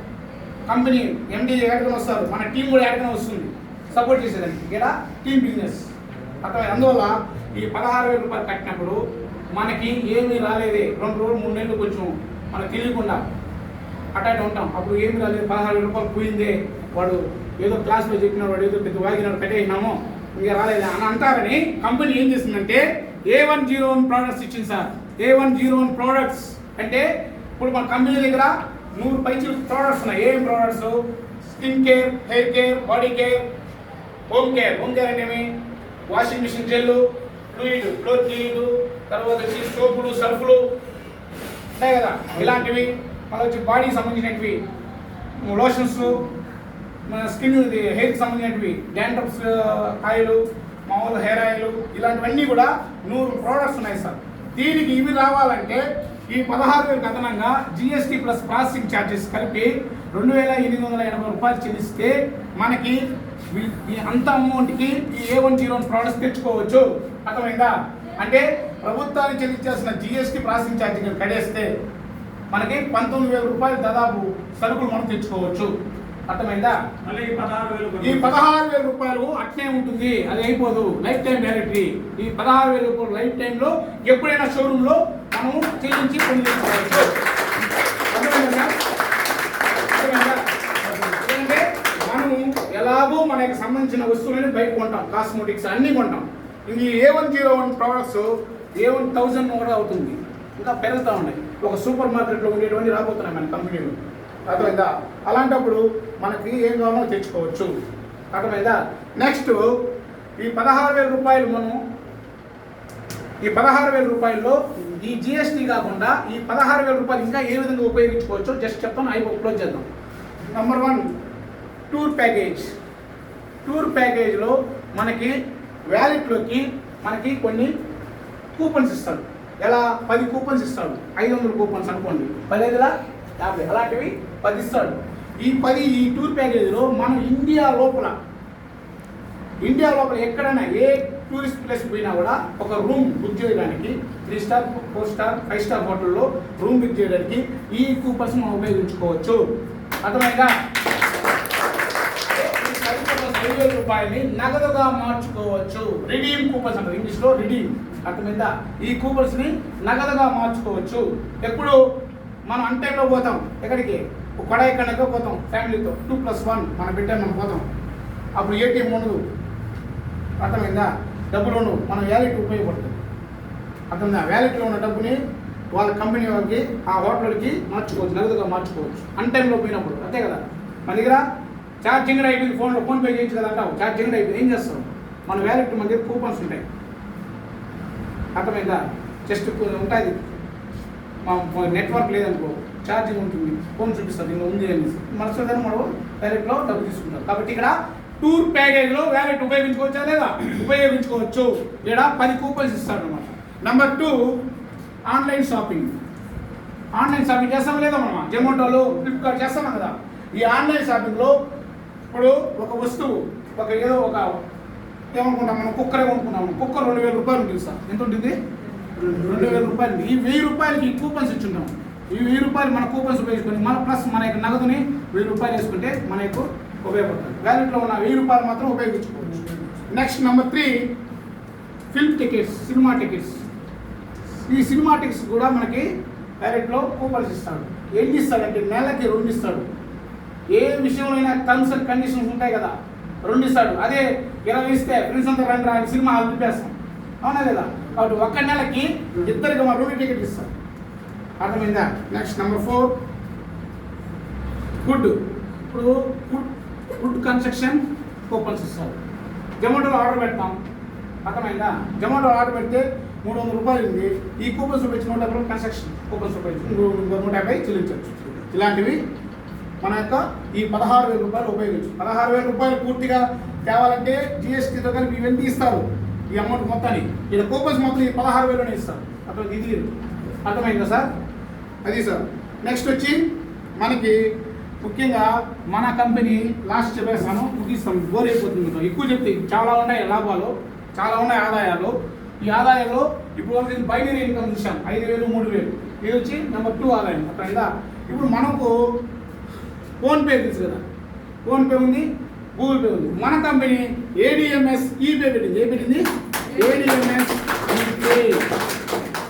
కంపెనీ ఎండి ఎక్కడికైనా వస్తారు, మన టీం కూడా ఎక్కడికైనా వస్తుంది సపోర్ట్ చేసేదానికి. ఇక్కడ టీమ్ బిజినెస్ అర్థం. అందువల్ల ఈ 16,000 రూపాయలు కట్టినప్పుడు మనకి ఏమీ రాలేదే, 2 రోజులు 3 నెలలు కొంచెం మనకు తెలియకుండా అట్లా ఉంటాం. అప్పుడు ఏమి రాలేదు, 16,000 రూపాయలు పోయిందే, వాడు ఏదో క్లాస్లో చెప్పినాడు, వాడు ఏదో పెద్ద వాగినాడు, కట్టేసినాము, ఇంకా రాలేదు అని అంటారని కంపెనీ ఏం చేసిందంటే A101 ప్రోడక్ట్స్ ఇచ్చింది సార్. A101 ప్రోడక్ట్స్ అంటే ఇప్పుడు మన కంపెనీ దగ్గర 100 పైచీల ప్రోడక్ట్స్ ఉన్నాయి. ఏం products? Skin care, hair care, body care, home care. Home care అంటే ఏమి? వాషింగ్ మిషన్ జెల్లు, ఫ్లూయిడ్, ఫ్లోర్ క్లీనింగ్, తర్వాత వచ్చి సోపులు, సర్ఫులు ఉంటాయి కదా, ఇలాంటివి. మళ్ళీ వచ్చి బాడీకి సంబంధించినవి లోషన్స్, మన స్కిన్ హెయిర్కి సంబంధించినవి డాండ్రఫ్స్ ఆయిల్, మామూలు హెయిర్ ఆయిల్, ఇలాంటివన్నీ కూడా 100 ప్రోడక్ట్స్ ఉన్నాయి సార్. దీనికి ఇవి రావాలంటే ఈ 16,000 అదనంగా GST ప్లస్ ప్రాసెసింగ్ ఛార్జెస్ కలిపి 2,880 రూపాయలు చెల్లిస్తే మనకి ఈ అంత అమౌంట్కి ఈ A101 ప్రోడక్ట్స్ తెచ్చుకోవచ్చు. అర్థమైందా? అంటే ప్రభుత్వానికి చెల్లించాల్సిన GST ప్రాసెసింగ్ ఛార్జీ కడేస్తే మనకి 19,000 రూపాయలు దాదాపు సరుకులు మనం తెచ్చుకోవచ్చు. అర్థమైందా? ఈ 16,000 రూపాయలు అట్నే ఉంటుంది, అది అయిపోదు, లైఫ్ టైం గ్యారెంటీ. ఈ 16,000 రూపాయలు లైఫ్ టైంలో ఎప్పుడైనా షోరూంలో మనం చెల్లించి పని చేసుకోవచ్చు. అర్థమైందా? ఎందుకంటే మనము ఎలాగో మనకి సంబంధించిన వస్తువులని బయట కొంటాం, కాస్మెటిక్స్ అన్నీ కొంటాం. ఈ A101 ప్రోడక్ట్స్ A1000 కూడా అవుతుంది, ఇంకా పెరుగుతూ ఉన్నాయి. ఒక సూపర్ మార్కెట్లో ఉండేటువంటి రాబోతున్నాయి మన కంపెనీలు. అర్థమైందా? అలాంటప్పుడు మనకి ఏం కావాలో తెచ్చుకోవచ్చు. అర్థమైందా? నెక్స్ట్ ఈ 16,000 రూపాయలు మనం ఈ 16,000 రూపాయల్లో ఈ GST కాకుండా ఈ 16,000 రూపాయలు ఇంకా ఏ విధంగా ఉపయోగించుకోవచ్చో జస్ట్ చెప్తాను, అవి క్లోజ్ చేద్దాం. Number 1 tour package. టూర్ ప్యాకేజ్లో మనకి వ్యాలెట్లోకి మనకి కొన్ని కూపన్స్ ఇస్తాడు. ఎలా? 10 కూపన్స్ ఇస్తాడు. 500 కూపన్స్ అనుకోండి, 15,50 అలాంటివి 10 ఇస్తాడు. ఈ టూర్ ప్యాకేజీలో మనం ఇండియా లోపల ఎక్కడైనా ఏ టూరిస్ట్ ప్లేస్ పోయినా కూడా ఒక రూమ్ బుక్ చేయడానికి 3 స్టార్, 4 స్టార్, 5 స్టార్ హోటల్లో రూమ్ బుక్ చేయడానికి ఈ కూపన్స్ మనం ఉపయోగించుకోవచ్చు. అర్థమైందా? 5,000 రూపాయలని నగదుగా మార్చుకోవచ్చు. రిడీమ్ కూపన్స్ అంటారు ఇంగ్లీష్లో, రిడీమ్. అర్థమైందా? ఈ కూపన్స్ని నగదుగా మార్చుకోవచ్చు. ఎప్పుడు మనం అన్ టైంలో పోతాం, ఎక్కడికి? కొడైకెనాల్కి పోతాం ఫ్యామిలీతో, 2+1 మనం పెట్టాము, మనం పోతాం. అప్పుడు ATM ఉండదు. అర్థమైందా? డబ్బులు ఉండవు, మన వ్యాలెట్ ఉపయోగపడుతుంది. అర్థమైందా? వ్యాలెట్లో ఉన్న డబ్బుని వాళ్ళ కంపెనీ వాళ్ళకి, ఆ హోటల్కి మార్చుకోవచ్చు, నగదుగా మార్చుకోవచ్చు అన్ టైంలో పోయినప్పుడు. అంతే కదా? మన దగ్గర ఛార్జింగ్ అయిపోయింది, ఫోన్పే చేయొచ్చు కదా అంటావు, ఛార్జింగ్ అయిపోయింది, ఏం చేస్తాం? మన వ్యాలెట్ మన దగ్గర కూపన్స్ ఉంటాయి. అర్థమైందా? జస్ట్ ఉంటుంది, మా నెట్వర్క్ లేదనుకో, ఛార్జింగ్ ఉంటుంది, ఫోన్ చూపిస్తుంది ఇంకా ఉంది అనేసి మనసులో మనం వ్యాలెట్లో డబ్బు తీసుకుంటాం. కాబట్టి ఇక్కడ టూర్ ప్యాకేజ్లో వ్యాలెట్ ఉపయోగించుకోవచ్చా లేదా? ఉపయోగించుకోవచ్చు. ఇక్కడ 10 కూపన్స్ ఇస్తాడు అనమాట. Number 2 online shopping. Online shopping చేస్తాం లేదా మనం? జొమాటోలో, ఫ్లిప్కార్ట్ చేస్తాం కదా. ఈ ఆన్లైన్ షాపింగ్లో ఇప్పుడు ఒక వస్తువు, ఏదో ఒక ఏమనుకుంటాం మనం, కుక్కరే కొనుక్కున్నాము, కుక్కర్ 2,000 రూపాయలు ఉంటుంది సార్. ఎంత ఉంటుంది? 2,000 రూపాయలు. ఈ 1,000 రూపాయలకి ఈ కూపన్స్ ఇచ్చుంటాం. ఈ 1,000 రూపాయలు మన కూపన్స్ ఉపయోగించుకొని మన ప్లస్ మన యొక్క నగదుని 1,000 రూపాయలు వేసుకుంటే మనకు ఉపయోగపడుతుంది. వ్యాలెట్లో ఉన్న 1,000 రూపాయలు మాత్రం ఉపయోగించుకోవచ్చు. Next number 3 film tickets, cinema tickets. ఈ సినిమా టికెట్స్ కూడా మనకి వ్యాలెట్లో కూపన్స్ ఇస్తాడు. ఎన్ని ఇస్తాడంటే నెలకి 2 ఇస్తాడు. ఏ విషయంలో అయినా టర్మ్స్ అండ్ కండిషన్స్ ఉంటాయి కదా, 2 ఇస్తాడు. అదే 20 ఇస్తే ఫ్రెండ్స్ అంతా రండి రా సినిమా హాల్ తిప్పేస్తాం, అవునా లేదా? కాబట్టి ఒక్క నెలకి ఇద్దరికి 2 టికెట్ ఇస్తాడు. అర్థమైందా? Next number 4 food. ఇప్పుడు ఫుడ్ కన్స్ట్రక్షన్ కూపన్స్ ఇస్తారు. జొమాటోలో ఆర్డర్ పెడతాం, అర్థమైందా? జొమాటోలో ఆర్డర్ పెడితే 300 రూపాయలు ఉంది. ఈ కూపన్స్ ఉపయోగించి 150 కన్స్ట్రక్షన్ కూపన్స్ ఉపయోగించి 150 చెల్లించవచ్చు. ఇలాంటివి మన యొక్క ఈ 16,000 రూపాయలు ఉపయోగించు. 16,000 రూపాయలు పూర్తిగా తేవాలంటే GSTతో కలిపి ఇవన్నీ ఇస్తారు, ఈ అమౌంట్ మొత్తాన్ని. ఇలా కూపన్స్ మొత్తం ఈ 16,000లోనే ఇస్తారు. అక్కడ ఇది అర్థమైందా సార్? అది సార్. నెక్స్ట్ వచ్చి మనకి ముఖ్యంగా మన కంపెనీ లాస్ట్ చెప్పేస్తాను, ముగిస్తాం, బోర్ అయిపోతుంది. ఎక్కువ చెప్తే చాలా ఉన్నాయి లాభాలు, చాలా ఉన్నాయి ఆదాయాలు. ఈ ఆదాయంలో ఇప్పుడు వరకు బైనరీ ఇన్కమ్ చూసాం 5,000, 3,000. ఇది వచ్చి నెంబర్ 2 ఆదాయం. అట్లా ఇప్పుడు మనకు ఫోన్పే తెలుసు కదా, ఫోన్పే ఉంది, గూగుల్ పే ఉంది. మన కంపెనీ ADMS ఈపే పెట్టింది. ఏం పెట్టింది? ADMS ePay.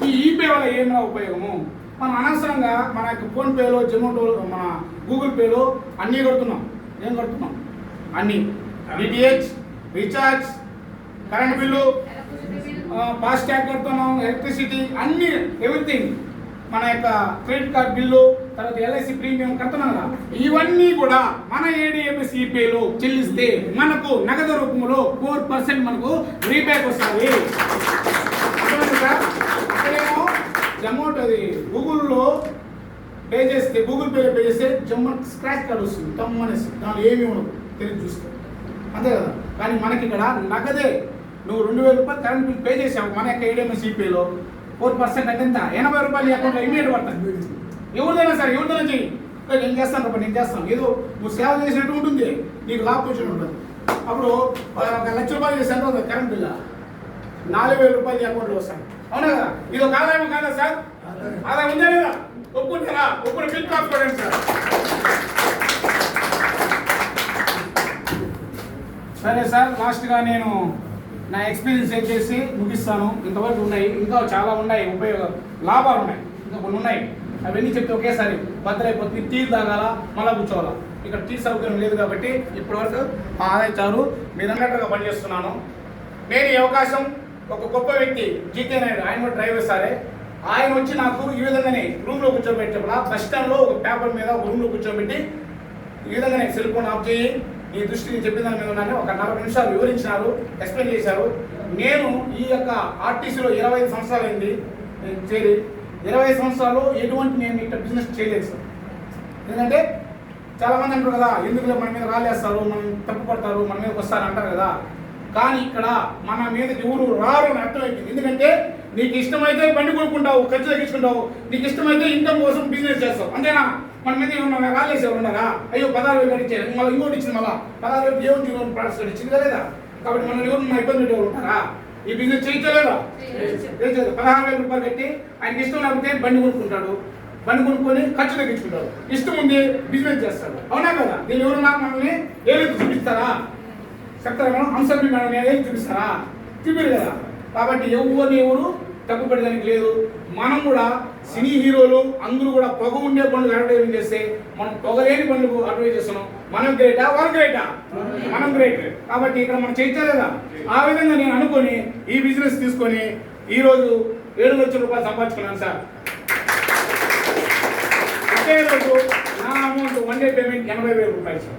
ఈ ఈపే వల్ల ఏమైనా ఉపయోగము? మనం అనవసరంగా మన యొక్క ఫోన్పేలో, జొమాటో, మన గూగుల్ పేలో అన్నీ కడుతున్నాం. ఏం కడుతున్నాం? అన్నీ DTH, recharge, current bill, FASTag కడుతున్నాం, ఎలక్ట్రిసిటీ, అన్నీ, ఎవ్రీథింగ్. మన యొక్క క్రెడిట్ కార్డ్ బిల్లు, తర్వాత LIC ప్రీమియం కడుతున్నాం కదా, ఇవన్నీ కూడా మన ADMS ఈపేలో చెల్లిస్తే మనకు నగదు రూపంలో 4% మనకు రీబ్యాక్ వస్తుంది. అక్కడేమో జొమాటో అది గూగుల్లో పే చేస్తే, గూగుల్ పేలో పే చేస్తే జొమాటో స్క్రాచ్ కార్డ్ వస్తుంది, తమ్మనేసి దానిలో ఏమి ఉండదు, తెలిసి చూస్తే అంతే కదా. కానీ మనకి ఇక్కడ నగదే. నువ్వు 2,000 రూపాయలు కరెంట్ బిల్ పే చేసావు మన యొక్క ADMS ఈపేలో, 4% అంటే ఎంత? 80 రూపాయలు అకౌంట్లో ఇమీడియట్ పడుతుంది. ఎవరిదైనా సరే, ఎవరిదైనా చెయ్యి. నేను చేస్తాను రూపాయలు, నేను చేస్తాను, ఏదో నువ్వు సేవ చేసినట్టు ఉంటుంది, నీకు లాభ పొజిషన్ ఉంటుంది. అప్పుడు 1,00,000 రూపాయలు చేశాను కరెంట్ బిల్, 4,000 రూపాయలు అకౌంట్లో వస్తాను. అవునా కదా? ఇది ఒక ఆదాయం కాదా సార్? ఆదాయం ఉందా లేదా? ఒప్పుకుంటారా? ఒప్పుడు బిల్ కాసుకోండి సార్. సరే సార్, లాస్ట్గా నేను నా ఎక్స్పీరియన్స్ చేసి ముగిస్తాను. ఇంతవరకు ఉన్నాయి, ఇంకా చాలా ఉన్నాయి, లాభాలు ఉన్నాయి, ఇంకా కొన్ని ఉన్నాయి. అవన్నీ చెప్తే ఒకేసారి బద్దలైపోతుంది. టీ తాగాల, మళ్ళా కూర్చోవాలా. ఇక్కడ టీ సౌకర్యం లేదు కాబట్టి ఇప్పటివరకు ఆదాయం చాలు. మీరు అన్నట్టుగా పనిచేస్తున్నాను. నేను ఈ అవకాశం ఒక గొప్ప వ్యక్తి జీకే నాయుడు, ఆయన కూడా డ్రైవర్ సారే. ఆయన వచ్చి నాకు ఈ విధంగానే రూమ్లో కూర్చోబెట్టేప్పుడు బస్ స్టాండ్లో ఒక పేపర్ మీద ఒక రూమ్లో కూర్చోబెట్టి ఈ విధంగానే సెల్ ఫోన్ ఆఫ్ చేయి, నీ దృష్టిని చెప్పిన దాని మీద ఉన్నాను, ఒక 40 నిమిషాలు వివరించినారు, ఎక్స్ప్లెయిన్ చేశారు. నేను ఈ యొక్క ఆర్టీసీలో 25 సంవత్సరాలు అయింది చేరి. 20 సంవత్సరాలు ఎటువంటి నేను ఇక్కడ బిజినెస్ చేయలేదు సార్. ఎందుకంటే చాలామంది అంటారు కదా, ఎందుకు మన మీద రాలేస్తారు, మనం తప్పు పడతారు, మన మీదకి వస్తారు అంటారు కదా. కానీ ఇక్కడ మన మీదకి ఎవరు రారు అని అర్థమైంది. ఎందుకంటే నీకు ఇష్టమైతే బండి కొనుక్కుంటావు, ఖర్చు తగ్గించుకుంటావు, నీకు ఇష్టమైతే ఇన్కమ్ కోసం బిజినెస్ చేస్తావు, అంతేనా? మన మీద ఏమన్నా రాలేసేవారు ఉన్నారా? అయ్యో 16,000 ఇచ్చారు, మళ్ళీ ఇంకోటి ఇచ్చింది, మళ్ళీ 16,000 ఏమి ప్రాడక్ట్స్ ఇచ్చింది కదా. కాబట్టి మనం ఎవరు మన ఇబ్బంది పెట్టేవారు ఉంటారా? ఈ బిజినెస్ చేయలేదా? 16,000 రూపాయలు కట్టి ఆయనకి ఇష్టం లేకపోతే బండి కొనుక్కుంటాడు, బండి కొనుక్కొని ఖర్చు తగ్గించుకుంటాడు, ఇష్టం ఉంది బిజినెస్ చేస్తాడు, అవునా కదా? దీన్ని ఎవరున్నా మనల్ని ఏలెత్తి చూపిస్తారా? చెప్తారా మేడం? అంశాన్ని మేడం ఏం చూపిస్తారా? చూపిరు కదా. కాబట్టి ఎవరు తప్పు పెట్టడానికి లేదు. మనం కూడా సినీ హీరోలు అందరూ కూడా పొగ ఉండే బండ్లు అడ్వర్టైజింగ్ చేస్తే మనం పొగలేని బండ్లు అడ్వర్టైజ్ చేస్తున్నాం. మనం గ్రేటా? వాళ్ళు గ్రేటా? మనం గ్రేట్. కాబట్టి ఇక్కడ మనం చేయలేదా? ఆ విధంగా నేను అనుకొని ఈ బిజినెస్ తీసుకొని ఈరోజు 7 లక్షల రూపాయలు సంపాదించుకున్నాను సార్. ఒకే రోజు నా అమౌంట్ 1 డే పేమెంట్ 80,000 రూపాయలు సార్.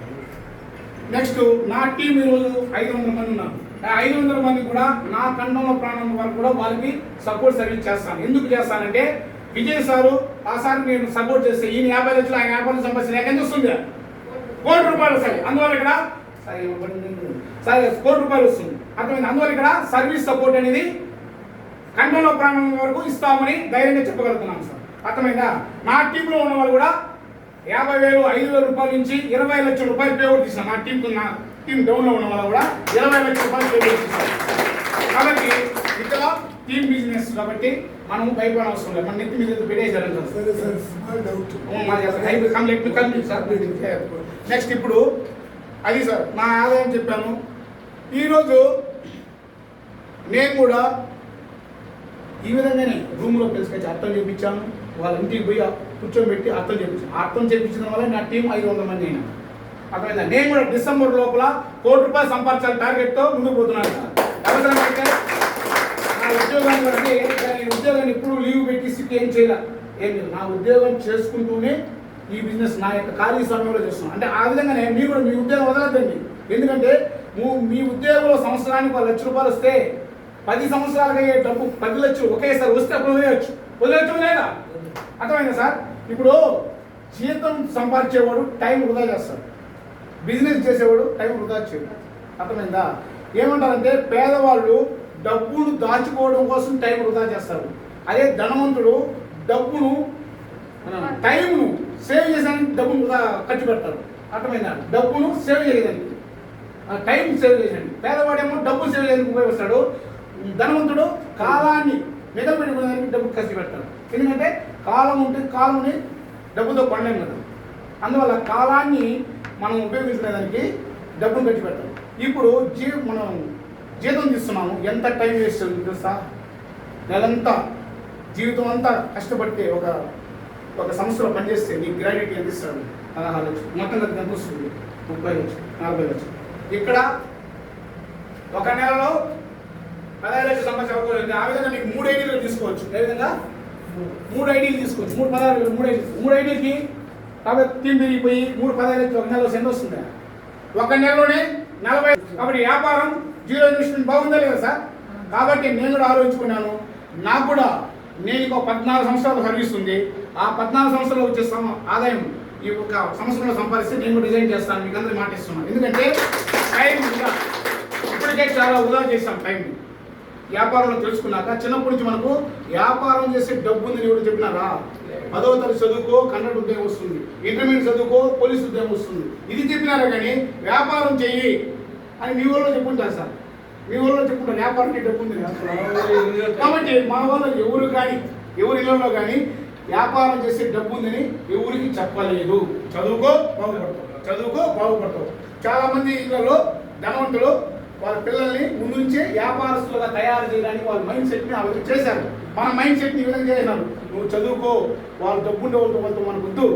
నెక్స్ట్ నా టీం ఈరోజు 500 మంది ఉన్నారు. 500 మంది కూడా నా ఖండంలో ప్రాణం వరకు కూడా వాళ్ళకి సపోర్ట్ సర్వీస్ చేస్తాను. ఎందుకు చేస్తానంటే విజయ్ సారు ఆ సార్ నేను సపోర్ట్ చేస్తే ఈయన 50 లక్షలు, ఆయన 50 లక్షలు సంపాదించిన ఎంత వస్తుంది? 1 కోటి రూపాయలు వస్తాయి. అందువల్ల ఇక్కడ సరే 1 కోటి రూపాయలు వస్తుంది, అర్థమైంది. అందువల్ల ఇక్కడ సర్వీస్ సపోర్ట్ అనేది ఖండంలో ప్రాణం వరకు ఇస్తామని ధైర్యంగా చెప్పగలుగుతున్నాను సార్. అర్థమైందా? నా టీంలో ఉన్న వాళ్ళు కూడా 50,000, 5,000 రూపాయల నుంచి 20 లక్షల రూపాయలు పేమెంట్ తీసిన నా టీం డౌన్లో ఉన్న వాళ్ళు కూడా 20 లక్షల రూపాయలు పేమెంట్ తీస్తారు. కాబట్టి ఇక్కడ టీమ్ బిజినెస్ కాబట్టి మనం భయపడ అవసరం లేదు. మన నెత్తి మీద పెట్టేసారు సార్. నెక్స్ట్ ఇప్పుడు అది సార్ నా ఆదాయం చెప్పాను. ఈరోజు నేను కూడా ఈ విధంగానే రూమ్లో పిలుచుకొచ్చి అర్థం చేయించాను. వాళ్ళ ఇంటికి పోయి కూర్చోబెట్టి అర్థం చేయించాను. అర్థం చేయించడం వల్ల నా టీం 500 మంది అయినా. అర్థమైందా? నేను కూడా డిసెంబర్ లోపల 1 కోటి రూపాయలు సంపాదించాలి టార్గెట్తో ముందుకు పోతున్నాను సార్. అవసరమైతే నా ఉద్యోగాన్ని బట్టి నేను ఉద్యోగాన్ని ఇప్పుడు లీవ్ పెట్టి సిక్ ఏం చేయలేదు. నా ఉద్యోగం చేసుకుంటూనే ఈ బిజినెస్ నా యొక్క ఖాళీ సమయంలో చేస్తున్నాను. అంటే ఆ విధంగానే మీరు కూడా మీ ఉద్యోగం వదలద్దండి. ఎందుకంటే మీ ఉద్యోగంలో సంవత్సరానికి 1 లక్ష రూపాయలు వస్తే 10 సంవత్సరాలుగా అయ్యే డబ్బు 10 లక్షలు ఒకేసారి వస్తే అప్పుడు వదిలేయచ్చు లేదా? అర్థమైందా సార్? ఇప్పుడు జీతం సంపాదించేవాడు టైం వృధా చేస్తాడు, బిజినెస్ చేసేవాడు టైం వృధా చేయడు. అర్థమైందా? ఏమంటారంటే పేదవాళ్ళు డబ్బును దాచుకోవడం కోసం టైం వృధా చేస్తారు. అదే ధనవంతుడు డబ్బును టైంను సేవ్ చేసేదానికి డబ్బును ఖర్చు పెడతారు. అర్థమైందా? డబ్బును సేవ్ చేయడానికి, టైం సేవ్ చేసేయండి. పేదవాడేమో డబ్బు సేవ్ చేయడానికి ఉపయోగిస్తాడు. ధనవంతుడు కాలాన్ని మిగపెట్టుకునేదానికి డబ్బు ఖర్చు పెడతాడు. ఎందుకంటే కాలం ఉంటే కాలంని డబ్బుతో కొనలేము కదా. అందువల్ల కాలాన్ని మనం ఉపయోగించుకునేదానికి డబ్బును ఖర్చు పెడతాం. ఇప్పుడు మనం జీతం తీస్తున్నాము, ఎంత టైం వేస్ట్ అవుతుంది తెలుసా? నెలంతా జీవితం అంతా కష్టపడితే ఒక సంస్థలో పనిచేస్తే నీకు గ్రాడ్యుయేట్ ఎంత ఇస్తాడు? 16 లక్షలు. మొత్తం కలిసి ఎంత వస్తుంది? 30 లక్షలు, 40 లక్షలు. ఇక్కడ ఒక నెలలో 15 లక్షలు సంపాదించే ఆ విధంగా నీకు 3 ఐడీలు తీసుకోవచ్చు. ఏ విధంగా 3 ఐడీలు తీసుకోవచ్చు. 3 ఐడీలకి కాబట్టి తిరిగిపోయి 15 లక్షలు ఒక నెలలో ఎంత వస్తుంది? ఒక నెలలోనే 40. కాబట్టి వ్యాపారం జీరో ఇన్వెస్ట్మెంట్ బాగుందా లేదా సార్? కాబట్టి నేను కూడా ఆలోచించుకున్నాను. నాకు కూడా నేను 14 సంవత్సరాలు సర్వీస్ ఉంది. ఆ 14 సంవత్సరాలు వచ్చే ఆదాయం ఈ ఒక సంవత్సరంలో సంపాదిస్తే నేను కూడా డిజైన్ చేస్తాను. మీకు అందరూ మాట ఇస్తున్నాను. ఎందుకంటే టైం ఇప్పటికే చాలా వృధా చేస్తాం టైం. వ్యాపారంలో తెలుసుకున్నాక చిన్నప్పటి నుంచి మనకు వ్యాపారం చేసే డబ్బు ఉందని ఎవరు చెప్పినారా? 10వ తరగతి చదువుకో కన్నడ ఉద్యోగం వస్తుంది, ఇంటర్మీడియట్ చదువుకో పోలీసు ఉద్యోగం వస్తుంది, ఇది చెప్పినారా కానీ వ్యాపారం చెయ్యి అని మీ ఊళ్ళో చెప్పుకుంటారు సార్. మీ ఊళ్ళో చెప్పుకుంటారు వ్యాపారం డబ్బు ఉంది. కాబట్టి మా వాళ్ళు ఎవరు కానీ ఎవరి ఇళ్ళలో కానీ వ్యాపారం చేసే డబ్బు ఉందని ఎవరికి చెప్పలేదు. చదువుకో బాగుపడతావు. చాలా మంది ఇళ్లలో ధనవంతులు వాళ్ళ పిల్లల్ని ముందు నుంచే వ్యాపారస్తులుగా తయారు చేయడానికి వాళ్ళ మైండ్ సెట్ని ఆ విధంగా చేశారు. మన మైండ్ సెట్ని ఈ విధంగా చేసినారు. నువ్వు చదువుకో, వాళ్ళు డబ్బుండే వాళ్ళతో మనకు వద్దు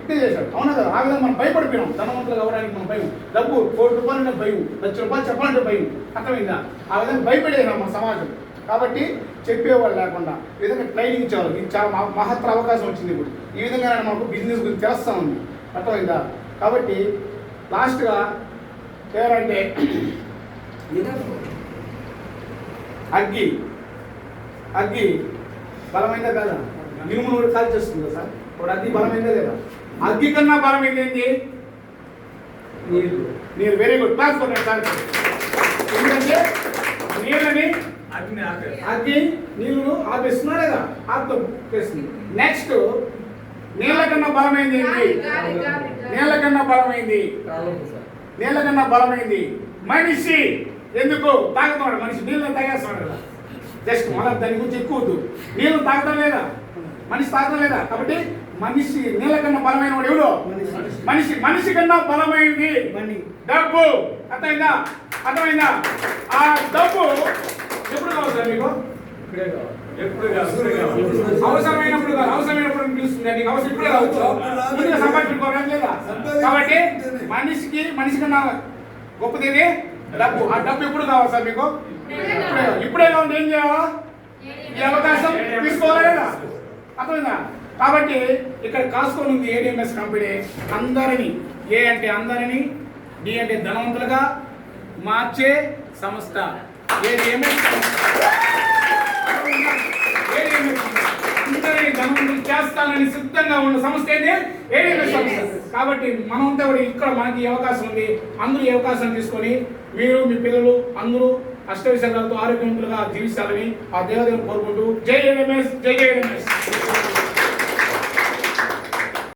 ఇట్టే చేశారు. అవునా కదా? ఆ విధంగా మనం భయపడిపోయినాం. ధనవంతులు కావడానికి మనం భయం. డబ్బు 1 కోటి రూపాయలు భయం, 1 లక్ష రూపాయలు చెప్పాలంటే భయం. అర్థమైందా? ఆ విధంగా భయపడేసినాం మన సమాజం. కాబట్టి చెప్పేవాళ్ళు లేకుండా ఈ విధంగా ట్రైనింగ్ ఇచ్చేవాళ్ళు. ఇది చాలా మహత్తర అవకాశం వచ్చింది. ఇప్పుడు ఈ విధంగా మనకు బిజినెస్ గురించి తెలుస్తూ ఉంది. అర్థమైందా? కాబట్టి లాస్ట్గా ఎవరంటే అగ్గి బలమైందా కదా? ఇనుమును కూడా కాల్ చేస్తుందా సార్? ఇప్పుడు అగ్గి బలమైందా లేదా? అగ్గి కన్నా బలమైంది ఏంటి? నీరు. Very good. క్లాస్ కొట్టండి సార్. ఎందుకంటే నీళ్ళని అగ్గి నీళ్ళు ఆపేస్తున్నా లేదా? ఆపుతో చేస్తుంది. నెక్స్ట్ నీళ్ళ కన్నా బలమైంది ఏంటి? నీళ్ళ కన్నా బలమైంది మనిషి. ఎందుకు తాగుతున్నాడు? మనిషి నీళ్ళని తాగేస్తున్నాడు కదా. జస్ట్ మన దాని గురించి ఎక్కువద్దు. నీళ్ళు తాగడం లేదా? మనిషి తాగడం లేదా? కాబట్టి మనిషి నీళ్ళ కన్నా బలమైన వాడు ఎవడు? మనిషి కన్నా బలమైంది డబ్బు. అర్థమైందా? ఆ డబ్బు ఎప్పుడు కావాలి సార్ మీకు? అవసరమైనప్పుడు కాదు. అవసరమైనప్పుడు పిలుస్తుంది. నీకు అవసరం ఇప్పుడే కావచ్చు. ముందుగా సంపాదించుకోవడం లేదా? కాబట్టి మనిషి కన్నా గొప్పది ఏది? డబ్బు. ఆ డబ్బు ఎప్పుడు కావాలి సార్ మీకు? ఇప్పుడే కావాలి. ఏం చేయాలా? ఈ అవకాశం తీసుకోవాలా లేదా? అర్థమైందా? కాబట్టి ఇక్కడ కాసుకొని ఉంది ఏడిఎంఎస్ కంపెనీ. అందరినీ ఏ అంటే అందరినీ, డి అంటే ధనవంతులుగా మార్చే సంస్థ ఏడిఎంఎస్. అందరినీ ధనవంతులు చేస్తానని సిద్ధంగా ఉన్న సంస్థ ఏంటి? ఏడిఎంఎస్ సంస్థ. కాబట్టి మనమంతా కూడా ఇక్కడ మనకి అవకాశం ఉంది. అందరూ ఈ అవకాశం తీసుకొని మీరు మీ పిల్లలు అందరూ అష్టవిషయాలతో ఆరోగ్యవంతులుగా జీవిస్తారని ఆ దేవదేవుని కోరుకుంటూ జై ఏడిఎంఎస్.